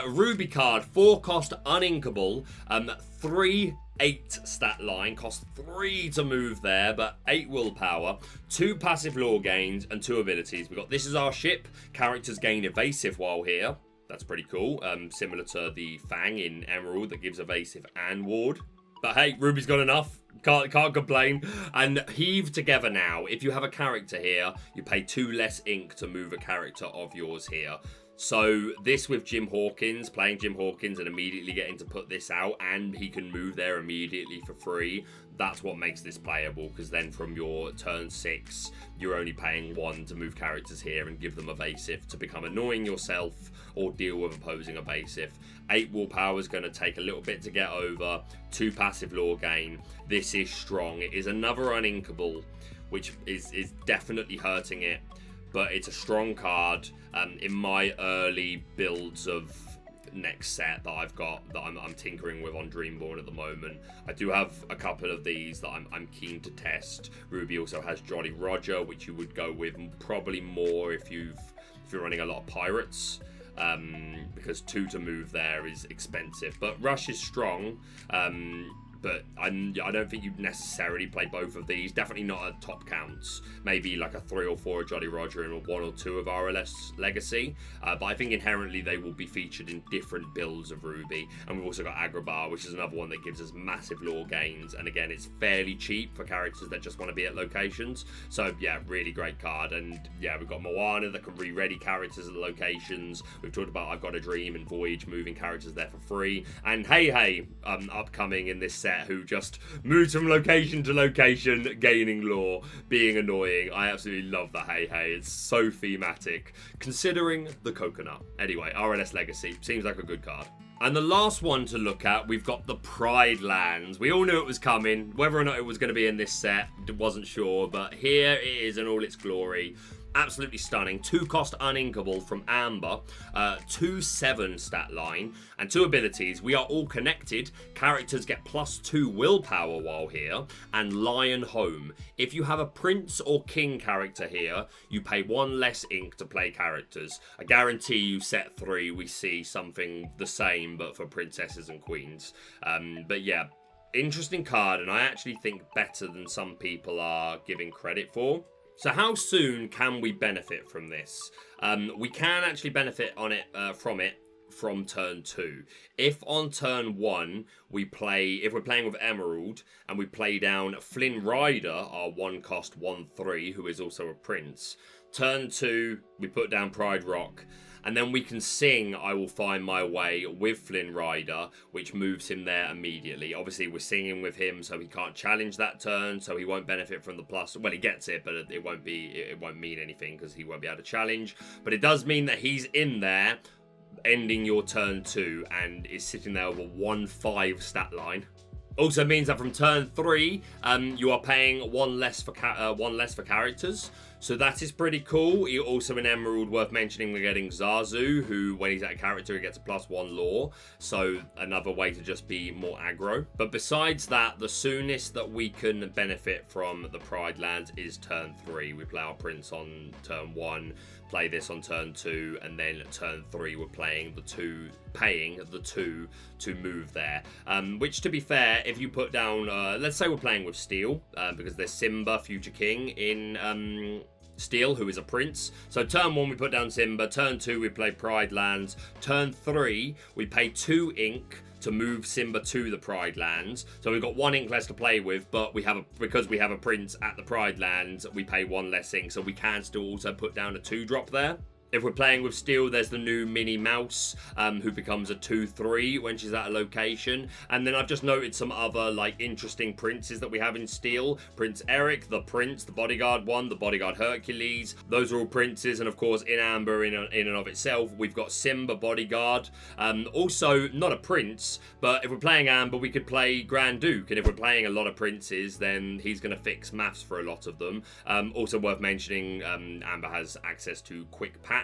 Speaker 1: Ruby card. 4 cost uninkable. 3/8 stat line. Cost 3 to move there, but 8 willpower. 2 passive lore gains and 2 abilities. We got This Is Our Ship. Characters gain evasive while here. That's pretty cool. Similar to the Fang in Emerald that gives evasive and ward. But hey, Ruby's got enough. Can't complain. And Heave Together now. If you have a character here, you pay 2 less ink to move a character of yours here. So this with Jim Hawkins, playing Jim Hawkins and immediately getting to put this out, and he can move there immediately for free. That's what makes this playable, because then from your turn 6, you're only paying 1 to move characters here and give them evasive to become annoying yourself or deal with opposing evasive. 8 willpower is going to take a little bit to get over. 2 passive lore gain. This is strong. It is another uninkable, which is definitely hurting it, but it's a strong card. In my early builds of next set that I've got, that I'm tinkering with on Dreamborn at the moment, I do have a couple of these that I'm keen to test. Ruby also has Jolly Roger, which you would go with probably more if you're running a lot of pirates, because 2 to move there is expensive. But Rush is strong. But I don't think you'd necessarily play both of these. Definitely not at top counts. Maybe like a 3 or 4 of Jolly Roger and a 1 or 2 of RLS Legacy. But I think inherently they will be featured in different builds of Ruby. And we've also got Agrabah, which is another one that gives us massive lore gains. And again, it's fairly cheap for characters that just want to be at locations. So yeah, really great card. And yeah, we've got Moana that can re-ready characters at the locations. We've talked about I've Got a Dream and Voyage moving characters there for free. And Hey, upcoming in this set, who just moves from location to location, gaining lore, being annoying. I absolutely love the Hey. It's so thematic, considering the coconut. Anyway, RLS Legacy seems like a good card. And the last one to look at, we've got the Pride Lands. We all knew it was coming. Whether or not it was going to be in this set, wasn't sure, but here it is in all its glory. Absolutely stunning. 2 cost uninkable from Amber, 2/7 stat line, and 2 abilities. We Are All Connected. Characters get +2 willpower while here, and Lion Home. If you have a prince or king character here, you pay 1 less ink to play characters. I guarantee you set 3 we see something the same, but for princesses and queens. But yeah, interesting card, and I actually think better than some people are giving credit for. So how soon can we benefit from this? We can actually benefit from turn 2. If on turn 1 if we're playing with Emerald and we play down Flynn Rider, our 1 cost 1/3, who is also a prince. Turn 2, we put down Pride Rock. And then we can sing I Will Find My Way with Flynn Rider, which moves him there immediately. Obviously, we're singing with him, so he can't challenge that turn, so he won't benefit from the plus. Well, he gets it, but it won't mean anything because he won't be able to challenge. But it does mean that he's in there, ending your turn 2 and is sitting there with a 1/5 stat line. Also means that from turn 3, you are paying one less for characters. So that is pretty cool. Also in Emerald, worth mentioning, we're getting Zazu, who, when he's at a character, he gets a +1 lore. So another way to just be more aggro. But besides that, the soonest that we can benefit from the Pride Lands is turn 3. We play our Prince on turn 1, play this on turn 2, and then at turn 3 we're paying the 2 to move there. Which, to be fair, if you put down, let's say we're playing with Steel, because there's Simba, Future King, in Steel, who is a prince. So turn 1 we put down Simba, turn 2 we play Pride Lands, turn 3 we pay 2 ink to move Simba to the Pride Lands. So we've got 1 ink less to play with, but because we have a prince at the Pride Lands, we pay 1 less ink, so we can still also put down a 2-drop there. If we're playing with Steel, there's the new Minnie Mouse, who becomes a 2/3 when she's at a location. And then I've just noted some other, like, interesting princes that we have in Steel. Prince Eric, the Prince, the Bodyguard one, the Bodyguard Hercules. Those are all princes. And, of course, in Amber, in and of itself, we've got Simba, Bodyguard. Also, not a prince, but if we're playing Amber, we could play Grand Duke. And if we're playing a lot of princes, then he's going to fix maths for a lot of them. Also worth mentioning, Amber has access to Quick Patch.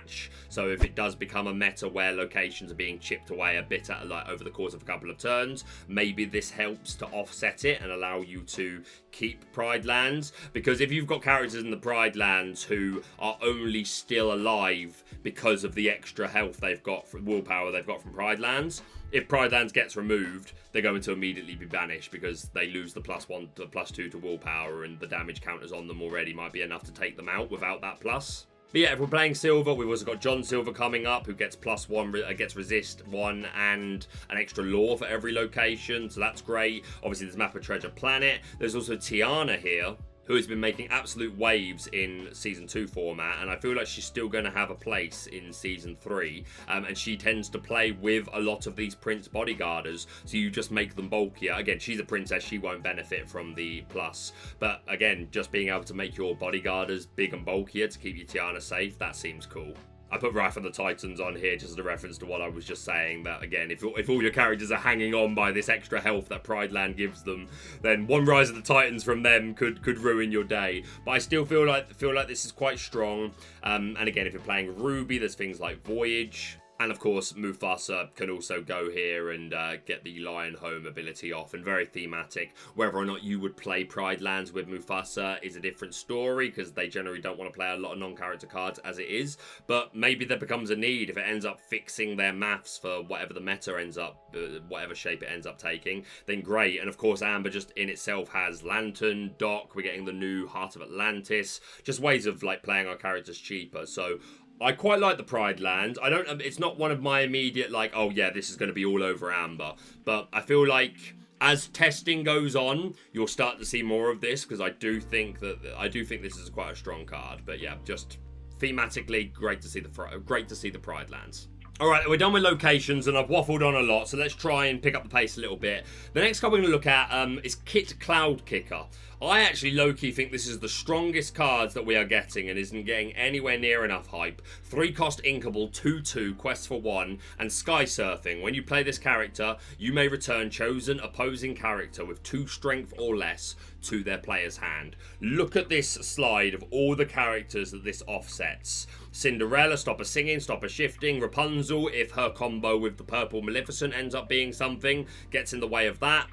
Speaker 1: So if it does become a meta where locations are being chipped away a bit over the course of a couple of turns, maybe this helps to offset it and allow you to keep Pride Lands. Because if you've got characters in the Pride Lands who are only still alive because of the extra health they've got from willpower they've got from Pride Lands, if Pride Lands gets removed, they're going to immediately be banished because they lose the +1 to +2 to willpower, and the damage counters on them already might be enough to take them out without that plus. But yeah, if we're playing Silver, we've also got John Silver coming up, who gets +1, gets resist 1 and an extra lore for every location, so that's great. Obviously, there's Map of Treasure Planet. There's also Tiana here, who has been making absolute waves in Season 2 format, and I feel like she's still going to have a place in Season 3, and she tends to play with a lot of these Prince Bodyguarders, so you just make them bulkier. Again, she's a princess, she won't benefit from the plus, but again, just being able to make your Bodyguarders big and bulkier to keep your Tiana safe, that seems cool. I put Wrath of the Titans on here just as a reference to what I was just saying, that again, if all your characters are hanging on by this extra health that Pride Land gives them, then one Rise of the Titans from them could ruin your day. But I still feel like this is quite strong. And again, if you're playing Ruby, there's things like Voyage. And of course, Mufasa can also go here and get the Lion Home ability off, and very thematic. Whether or not you would play Pride Lands with Mufasa is a different story, because they generally don't want to play a lot of non-character cards as it is. But maybe there becomes a need if it ends up fixing their maths for whatever the meta ends up, whatever shape it ends up taking, then great. And of course, Amber just in itself has Lantern, Doc, we're getting the new Heart of Atlantis, just ways of like playing our characters cheaper. So I quite like the Pride Land. It's not one of my immediate, like, oh yeah, this is going to be all over Amber. But I feel like as testing goes on, you'll start to see more of this, because I do think this is quite a strong card. But yeah, just thematically, great to see the Pride Lands. Alright, we're done with locations, and I've waffled on a lot, so let's try and pick up the pace a little bit. The next card we're going to look at is Kit Cloudkicker. I actually low-key think this is the strongest cards that we are getting, and isn't getting anywhere near enough hype. 3-cost Inkable, 2/2, Quest for 1, and Sky Surfing. When you play this character, you may return chosen opposing character with 2 strength or less to their player's hand. Look at this slide of all the characters that this offsets. Cinderella, Stop Her Singing, Stop Her Shifting. Rapunzel, if her combo with the Purple Maleficent ends up being something, gets in the way of that.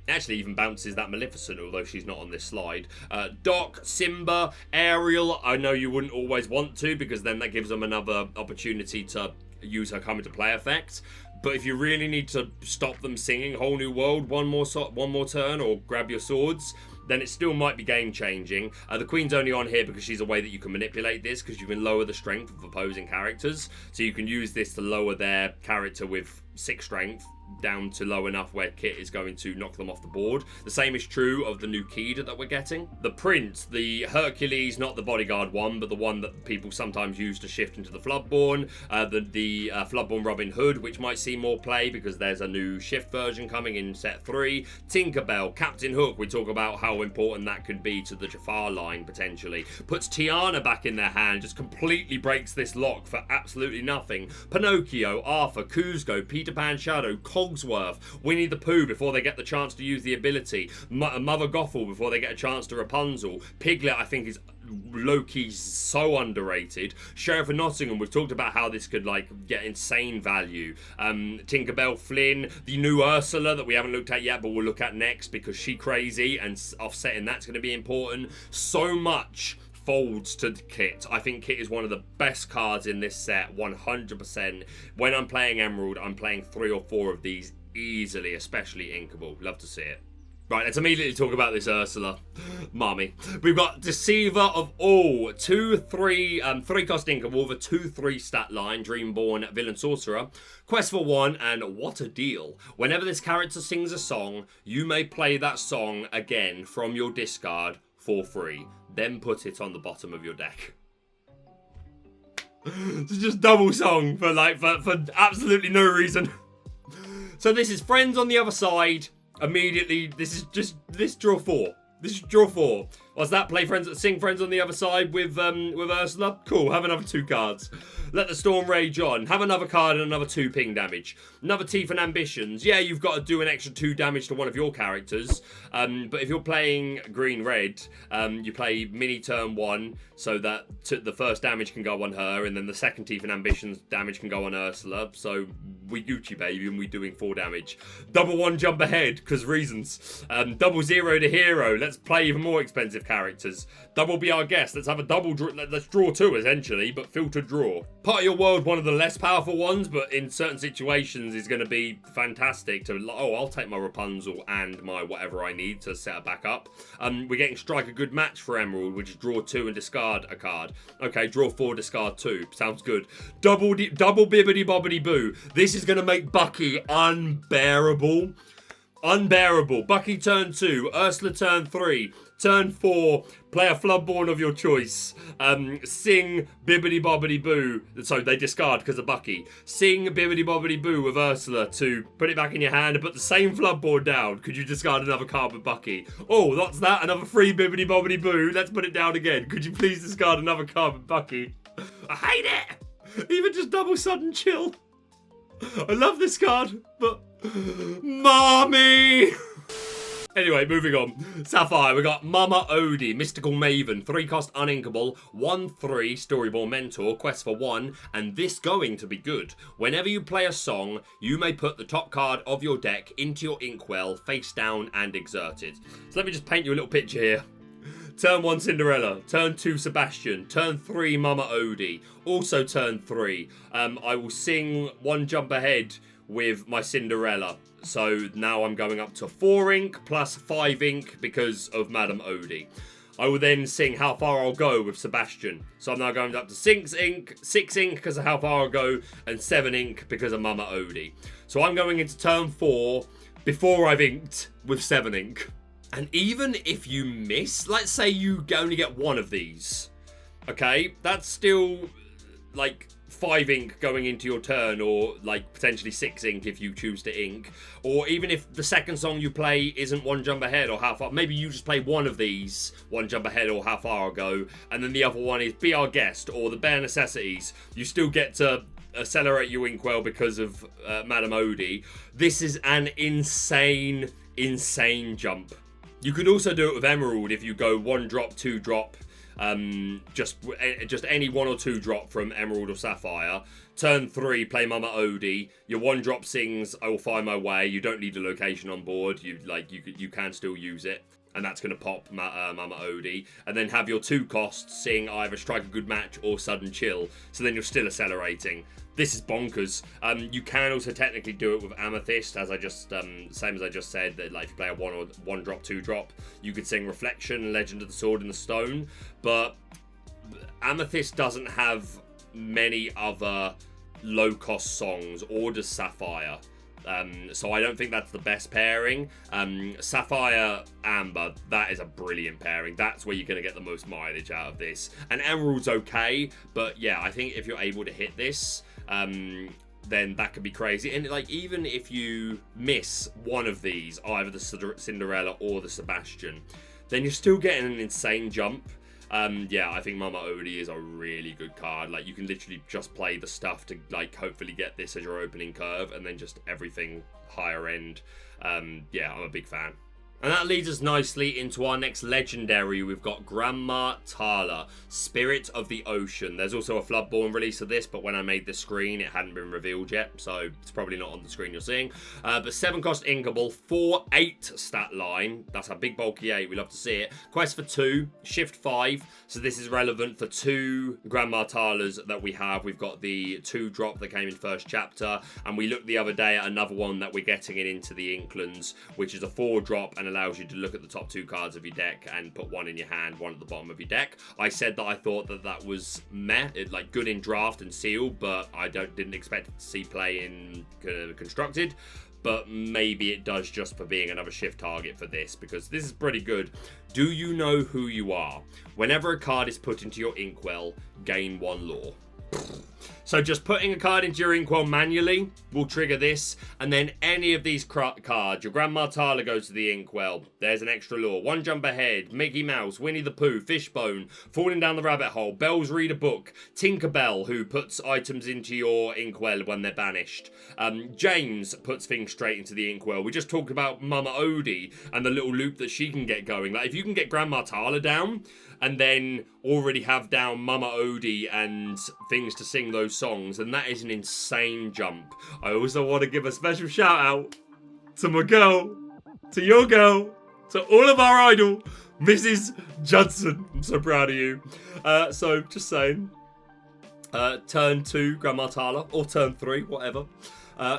Speaker 1: Actually even bounces that Maleficent, although she's not on this slide. Doc, Simba, Ariel, I know you wouldn't always want to, because then that gives them another opportunity to use her come into play effect. But if you really need to stop them singing Whole New World one more turn, or grab your swords, then it still might be game changing. The Queen's only on here because she's a way that you can manipulate this, because you can lower the strength of opposing characters. So you can use this to lower their character with 6 strength down to low enough where kit is going to knock them off the board. The same is true of the new Kida that we're getting. The Prince, the Hercules, not the bodyguard one, but the one that people sometimes use to shift into the Floodborn. The Floodborn Robin Hood, which might see more play because there's a new shift version coming in set 3. Tinkerbell, Captain Hook, we talk about how important that could be to the Jafar line potentially. Puts Tiana back in their hand, just completely breaks this lock for absolutely nothing. Pinocchio, Arthur, Kuzco, Peter Pan Shadow, Cogsworth, Winnie the Pooh before they get the chance to use the ability, Mother Gothel before they get a chance to Rapunzel. Piglet, I think, is low-key so underrated. Sheriff of Nottingham, we've talked about how this could like get insane value. Tinkerbell Flynn, the new Ursula that we haven't looked at yet but we'll look at next because she crazy and offsetting that's going to be important. So much folds to kit. I think kit is one of the best cards in this set, 100%. When I'm playing Emerald, I'm playing 3 or 4 of these easily, especially Inkable. Love to see it. Right, let's immediately talk about this Ursula. Mommy. We've got Deceiver of All. 2/3, 3-cost Inkable with a 2/3 stat line. Dreamborn Villain Sorcerer. Quest for 1, and what a deal. Whenever this character sings a song, you may play that song again from your discard for free. Then put it on the bottom of your deck. It's just double song for absolutely no reason. So this is Friends on the Other Side. Immediately, this draw 4. This is draw 4. What's that? Sing Friends on the Other Side with Ursula. Cool. Have another 2 cards. Let the Storm Rage On. Have another card and another 2 ping damage. Another Teeth and Ambitions. Yeah, you've got to do an extra 2 damage to one of your characters. But if you're playing green-red, you play mini turn 1 so that the first damage can go on her, and then the second Teeth and Ambitions damage can go on Ursula. So we Gucci, baby, and we're doing 4 damage. Double 1 jump ahead, because reasons. Double 0 to hero. Let's play even more expensive characters. Double Be Our Guest. Let's have a double draw. Let's draw 2 essentially, but filtered draw. Part of Your World, one of the less powerful ones, but in certain situations is going to be fantastic to, oh, I'll take my Rapunzel and my whatever I need to set her back up. We're getting Strike a Good Match for Emerald, which is draw 2 and discard a card. Okay, draw 4, discard 2. Sounds good. Double Bibbidi Bobbidi Boo. This is going to make Bucky unbearable. Unbearable. Bucky turn 2, Ursula turn 3, turn 4, play a Floodborn of your choice. Sing Bibbidi Bobbidi Boo. So they discard because of Bucky. Sing Bibbidi Bobbidi Boo with Ursula to put it back in your hand and put the same Floodborn down. Could you discard another card with Bucky? Oh, that's that. Another free Bibbidi Bobbidi Boo. Let's put it down again. Could you please discard another card with Bucky? I hate it. Even just double sudden chill. I love this card, but Mommy! Anyway, moving on. Sapphire, we got Mama Odie, Mystical Maven, 3-cost uninkable, 1/3 Storyborn Mentor, Quest for 1, and this going to be good. Whenever you play a song, you may put the top card of your deck into your inkwell, face down and exerted. So let me just paint you a little picture here. Turn 1 Cinderella, turn 2 Sebastian, turn 3 Mama Odie, also turn 3. I will sing 1 jump ahead with my Cinderella. So now I'm going up to 4 ink plus 5 ink because of Madame Odie. I will then sing How Far I'll Go with Sebastian. So I'm now going up to 6 ink because of How Far I'll Go, and 7 ink because of Mama Odie. So I'm going into turn 4 before I've inked with 7 ink. And even if you miss, let's say you only get 1 of these, okay, that's still like 5 ink going into your turn, or like potentially 6 ink if you choose to ink. Or even if the second song you play isn't 1 jump ahead or how far, maybe you just play 1 of these, 1 jump ahead or How Far I'll Go, and then the other one is Be Our Guest or the Bare Necessities. You still get to accelerate your inkwell because of Madame Odie. This is an insane jump. You could also do it with Emerald if you go 1 drop, 2 drop, just any 1 or 2 drop from Emerald or Sapphire. Turn 3, play Mama Odie. Your 1 drop sings I Will Find My Way. You don't need a location on board. You can still use it, and that's going to pop Mama Odie. And then have your 2 costs sing either Strike a Good Match or Sudden Chill. So then you're still accelerating. This is bonkers. You can also technically do it with Amethyst, as I just same as I just said. That like if you play a 1 drop, 2 drop, you could sing Reflection, Legend of the Sword and the Stone. But Amethyst doesn't have many other low cost songs, or does Sapphire. So I don't think that's the best pairing. Sapphire Amber, that is a brilliant pairing. That's where you're going to get the most mileage out of this. And Emerald's okay, but yeah, I think if you're able to hit this, then that could be crazy. And like, even if you miss one of these, either the Cinderella or the Sebastian, then you're still getting an insane jump. Yeah, I think Mama Odie is a really good card. Like, you can literally just play the stuff to, like, hopefully get this as your opening curve, and then just everything higher end. Yeah, I'm a big fan. And that leads us nicely into our next legendary. We've got Gramma Tala, Spirit of the Ocean. There's also a Floodborn release of this, but when I made this screen, it hadn't been revealed yet, so it's probably not on the screen you're seeing. But 7 cost inkable, 4/8 stat line. That's a big bulky 8. We love to see it. Quest for 2, shift 5. So this is relevant for 2 Gramma Talas that we have. We've got the 2-drop that came in first chapter, and we looked the other day at another one that we're getting it into the Inklands, which is a 4-drop and allows you to look at the top 2 cards of your deck and put 1 in your hand, 1 at the bottom of your deck. I said that I thought that that was meh, like good in draft and sealed, but I didn't expect it to see play in constructed. But maybe it does just for being another shift target for this, because this is pretty good. Do you know who you are? Whenever a card is put into your inkwell, gain 1 lore. So just putting a card into your inkwell manually will trigger this, and then any of these cards, your Gramma Tala goes to the inkwell. There's an extra lore. 1 Jump Ahead, Mickey Mouse, Winnie the Pooh, Fishbone, Falling Down the Rabbit Hole, Bells Read a Book, Tinkerbell, who puts items into your inkwell when they're banished. James puts things straight into the inkwell. We just talked about Mama Odie and the little loop that she can get going. Like, if you can get Gramma Tala down, and then already have down Mama Odie and things to sing those songs, and that is an insane jump. I also want to give a special shout out to my girl, to your girl, to all of our idol, Mrs. Judson. I'm so proud of you. So just saying, turn 2 Gramma Tala, or turn 3, whatever.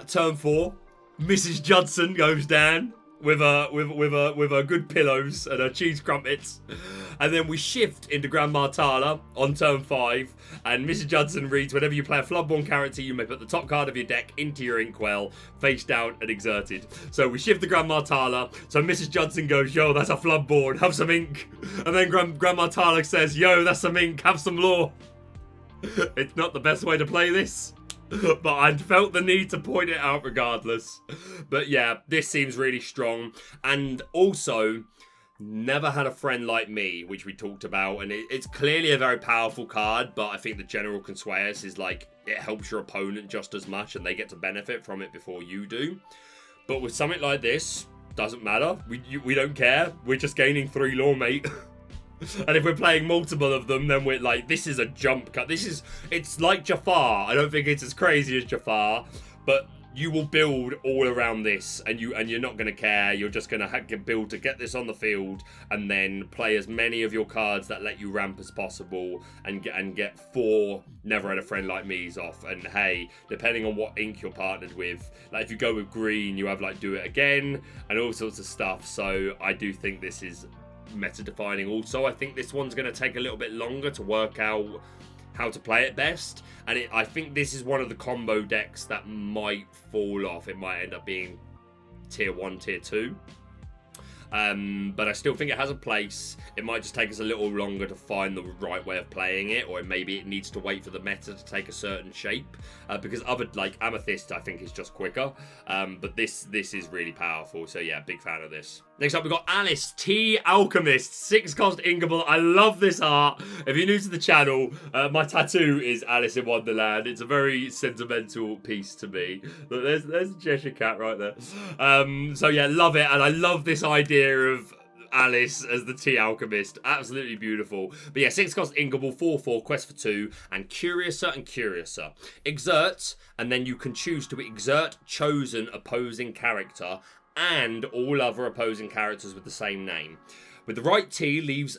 Speaker 1: Turn 4, Mrs. Judson goes down with her good pillows and her cheese crumpets, and then we shift into Gramma Tala on turn 5, and Mrs. Judson reads, whenever you play a Floodborn character, you may put the top card of your deck into your inkwell, face down and exerted. So we shift the Gramma Tala, so Mrs. Judson goes, yo, that's a Floodborn, have some ink, and then Gramma Tala says, yo, that's some ink, have some lore. It's not the best way to play this, but I felt the need to point it out regardless. But yeah, this seems really strong. And also, Never Had a Friend Like Me, which we talked about. And it's clearly a very powerful card, but I think the general consensus is like, it helps your opponent just as much and they get to benefit from it before you do. But with something like this, doesn't matter. We don't care. We're just gaining 3 lore, mate. And if we're playing multiple of them, then we're like, this is a jump cut. It's like Jafar. I don't think it's as crazy as Jafar, but you will build all around this, and you're not going to care. You're just going to build to get this on the field, and then play as many of your cards that let you ramp as possible, and get 4 Never Had a Friend Like Me's off. And hey, depending on what ink you're partnered with, like if you go with green, you have like Do It Again and all sorts of stuff. So I do think this is meta defining. Also, I think this one's going to take a little bit longer to work out how to play it best, and I think this is one of the combo decks that might fall off. It might end up being tier 1, tier 2. But I still think it has a place. It might just take us a little longer to find the right way of playing it, or maybe it needs to wait for the meta to take a certain shape, because other, like Amethyst, I think is just quicker, but this is really powerful. So yeah, big fan of this. Next up, we've got Alice, Tea Alchemist, 6 cost inkable. I love this art. If you're new to the channel, my tattoo is Alice in Wonderland. It's a very sentimental piece to me. Look, there's a Cheshire Cat right there. So yeah, love it, and I love this idea of Alice as the Tea Alchemist. Absolutely beautiful. But yeah, 6 cost inkable, 4/4, quest for 2, and Curiouser and Curiouser. Exert, and then you can choose to exert chosen opposing character and all other opposing characters with the same name. With the right T leaves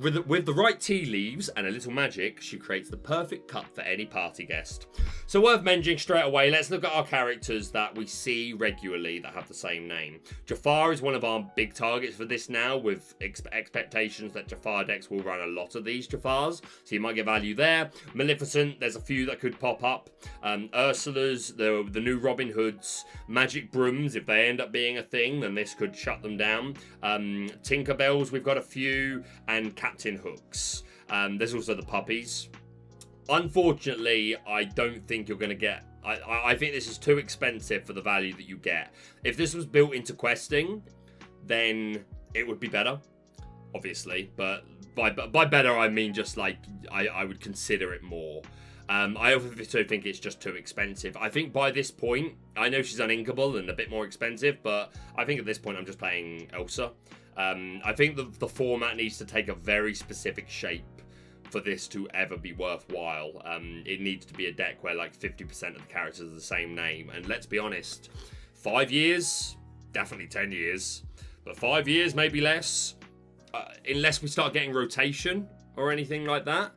Speaker 1: With the right tea leaves and a little magic, she creates the perfect cup for any party guest. So worth mentioning straight away, let's look at our characters that we see regularly that have the same name. Jafar is one of our big targets for this now, with expectations that Jafar decks will run a lot of these Jafars, so you might get value there. Maleficent, there's a few that could pop up. Ursula's, the new Robin Hoods, Magic Brooms, if they end up being a thing, then this could shut them down. Tinkerbells, we've got a few, and Captain Hooks. There's also the puppies. Unfortunately, I don't think you're going to get... I think this is too expensive for the value that you get. If this was built into questing, then it would be better, obviously. But by better, I mean just like I would consider it more. I also think it's just too expensive. I think by this point, I know she's uninkable and a bit more expensive, but I think at this point I'm just playing Elsa. I think the format needs to take a very specific shape for this to ever be worthwhile. It needs to be a deck where like 50% of the characters are the same name. And let's be honest, 5 years, definitely 10 years, but 5 years, maybe less, unless we start getting rotation or anything like that.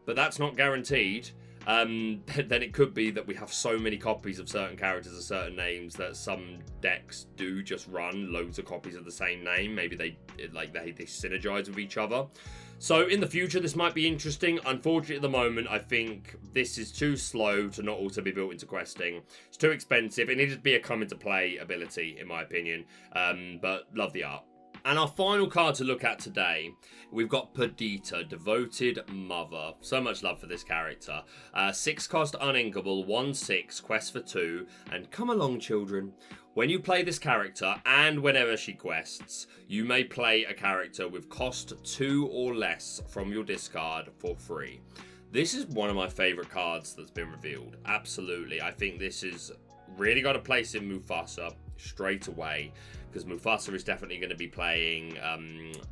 Speaker 1: But that's not guaranteed. Then it could be that we have so many copies of certain characters or certain names that some decks do just run loads of copies of the same name. Maybe they synergize with each other. So in the future, this might be interesting. Unfortunately, at the moment, I think this is too slow to not also be built into questing. It's too expensive. It needs to be a come into play ability, in my opinion. But love the art. And our final card to look at today, we've got Perdita, Devoted Mother. So much love for this character. 6 cost uninkable, 1/6, quest for 2, and come along children. When you play this character, and whenever she quests, you may play a character with cost 2 or less from your discard for free. This is one of my favourite cards that's been revealed. Absolutely. I think this is really got a place in Mufasa straight away, because Mufasa is definitely going to be playing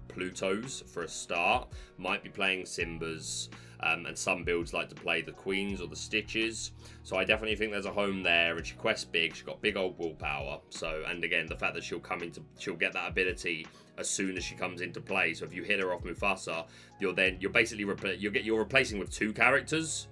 Speaker 1: Plutos for a start, might be playing Simbas, and some builds like to play the Queens or the Stitches. So I definitely think there's a home there, and she quests big, she's got big old willpower. So, and again, the fact that she'll get that ability as soon as she comes into play. So if you hit her off Mufasa, you're basically you're replacing with 2 characters.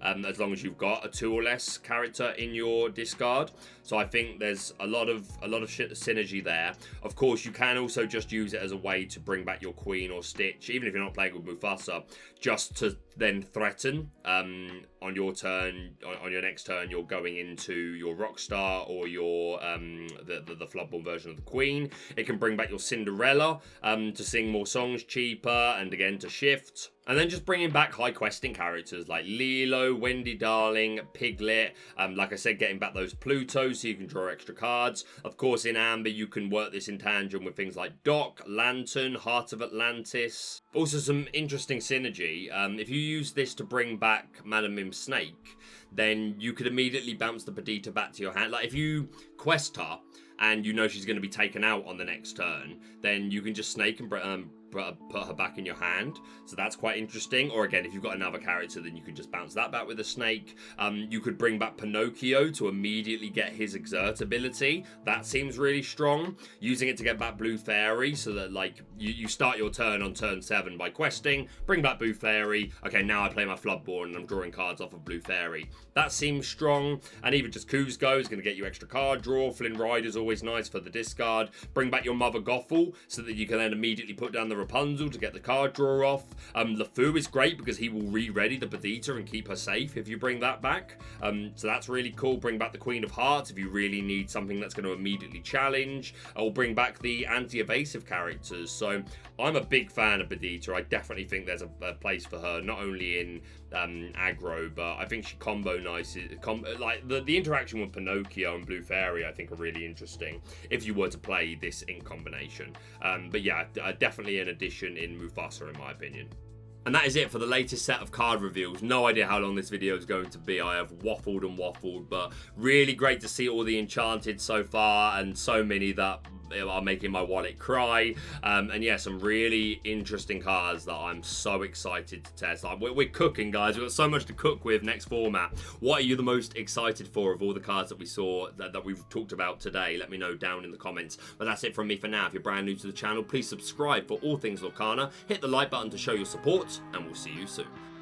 Speaker 1: As long as you've got a 2 or less character in your discard. So I think there's a lot of synergy there. Of course, you can also just use it as a way to bring back your Queen or Stitch, even if you're not playing with Mufasa, just to then threaten on your turn. On your next turn, you're going into your Rockstar or your the Floodborn version of the Queen. It can bring back your Cinderella to sing more songs cheaper, and again to shift. And then just bringing back high questing characters like Lilo, Wendy Darling, Piglet. Like I said, getting back those Plutos so you can draw extra cards. Of course, in Amber, you can work this in tandem with things like Doc, Lantern, Heart of Atlantis. Also, some interesting synergy. If you use this to bring back Madam Mim Snake, then you could immediately bounce the Perdita back to your hand. Like, if you quest her and you know she's going to be taken out on the next turn, then you can just snake and put her back in your hand. So that's quite interesting. Or again, if you've got another character, then you can just bounce that back with a snake. You could bring back Pinocchio to immediately get his exert ability. That seems really strong. Using it to get back Blue Fairy, so that like you start your turn on turn 7 by questing, bring back Blue Fairy. Okay, now I play my Floodborn and I'm drawing cards off of Blue Fairy. That seems strong. And even just Kuzco is going to get you extra card draw. Flynn Rider's always nice for the discard. Bring back your Mother Gothel so that you can then immediately put down the Rapunzel to get the card draw off. LeFou is great because he will re-ready the Perdita and keep her safe if you bring that back. So that's really cool. Bring back the Queen of Hearts if you really need something that's going to immediately challenge. Or bring back the anti-evasive characters. So I'm a big fan of Perdita. I definitely think there's a place for her, not only in aggro, but I think she combo nice. Like the interaction with Pinocchio and Blue Fairy, I think are really interesting if you were to play this in combination. But yeah, definitely an addition in Mufasa in my opinion. And that is it for the latest set of card reveals. No idea how long this video is going to be. I have waffled and waffled, but really great to see all the Enchanted so far, and so many that are making my wallet cry. And yeah, some really interesting cards that I'm so excited to test. Like, we're cooking, guys. We've got so much to cook with next format. What are you the most excited for of all the cards that we saw, that we've talked about today? Let me know down in the comments. But that's it from me for now. If you're brand new to the channel, please subscribe for all things Lorcana. Hit the like button to show your support, and we'll see you soon.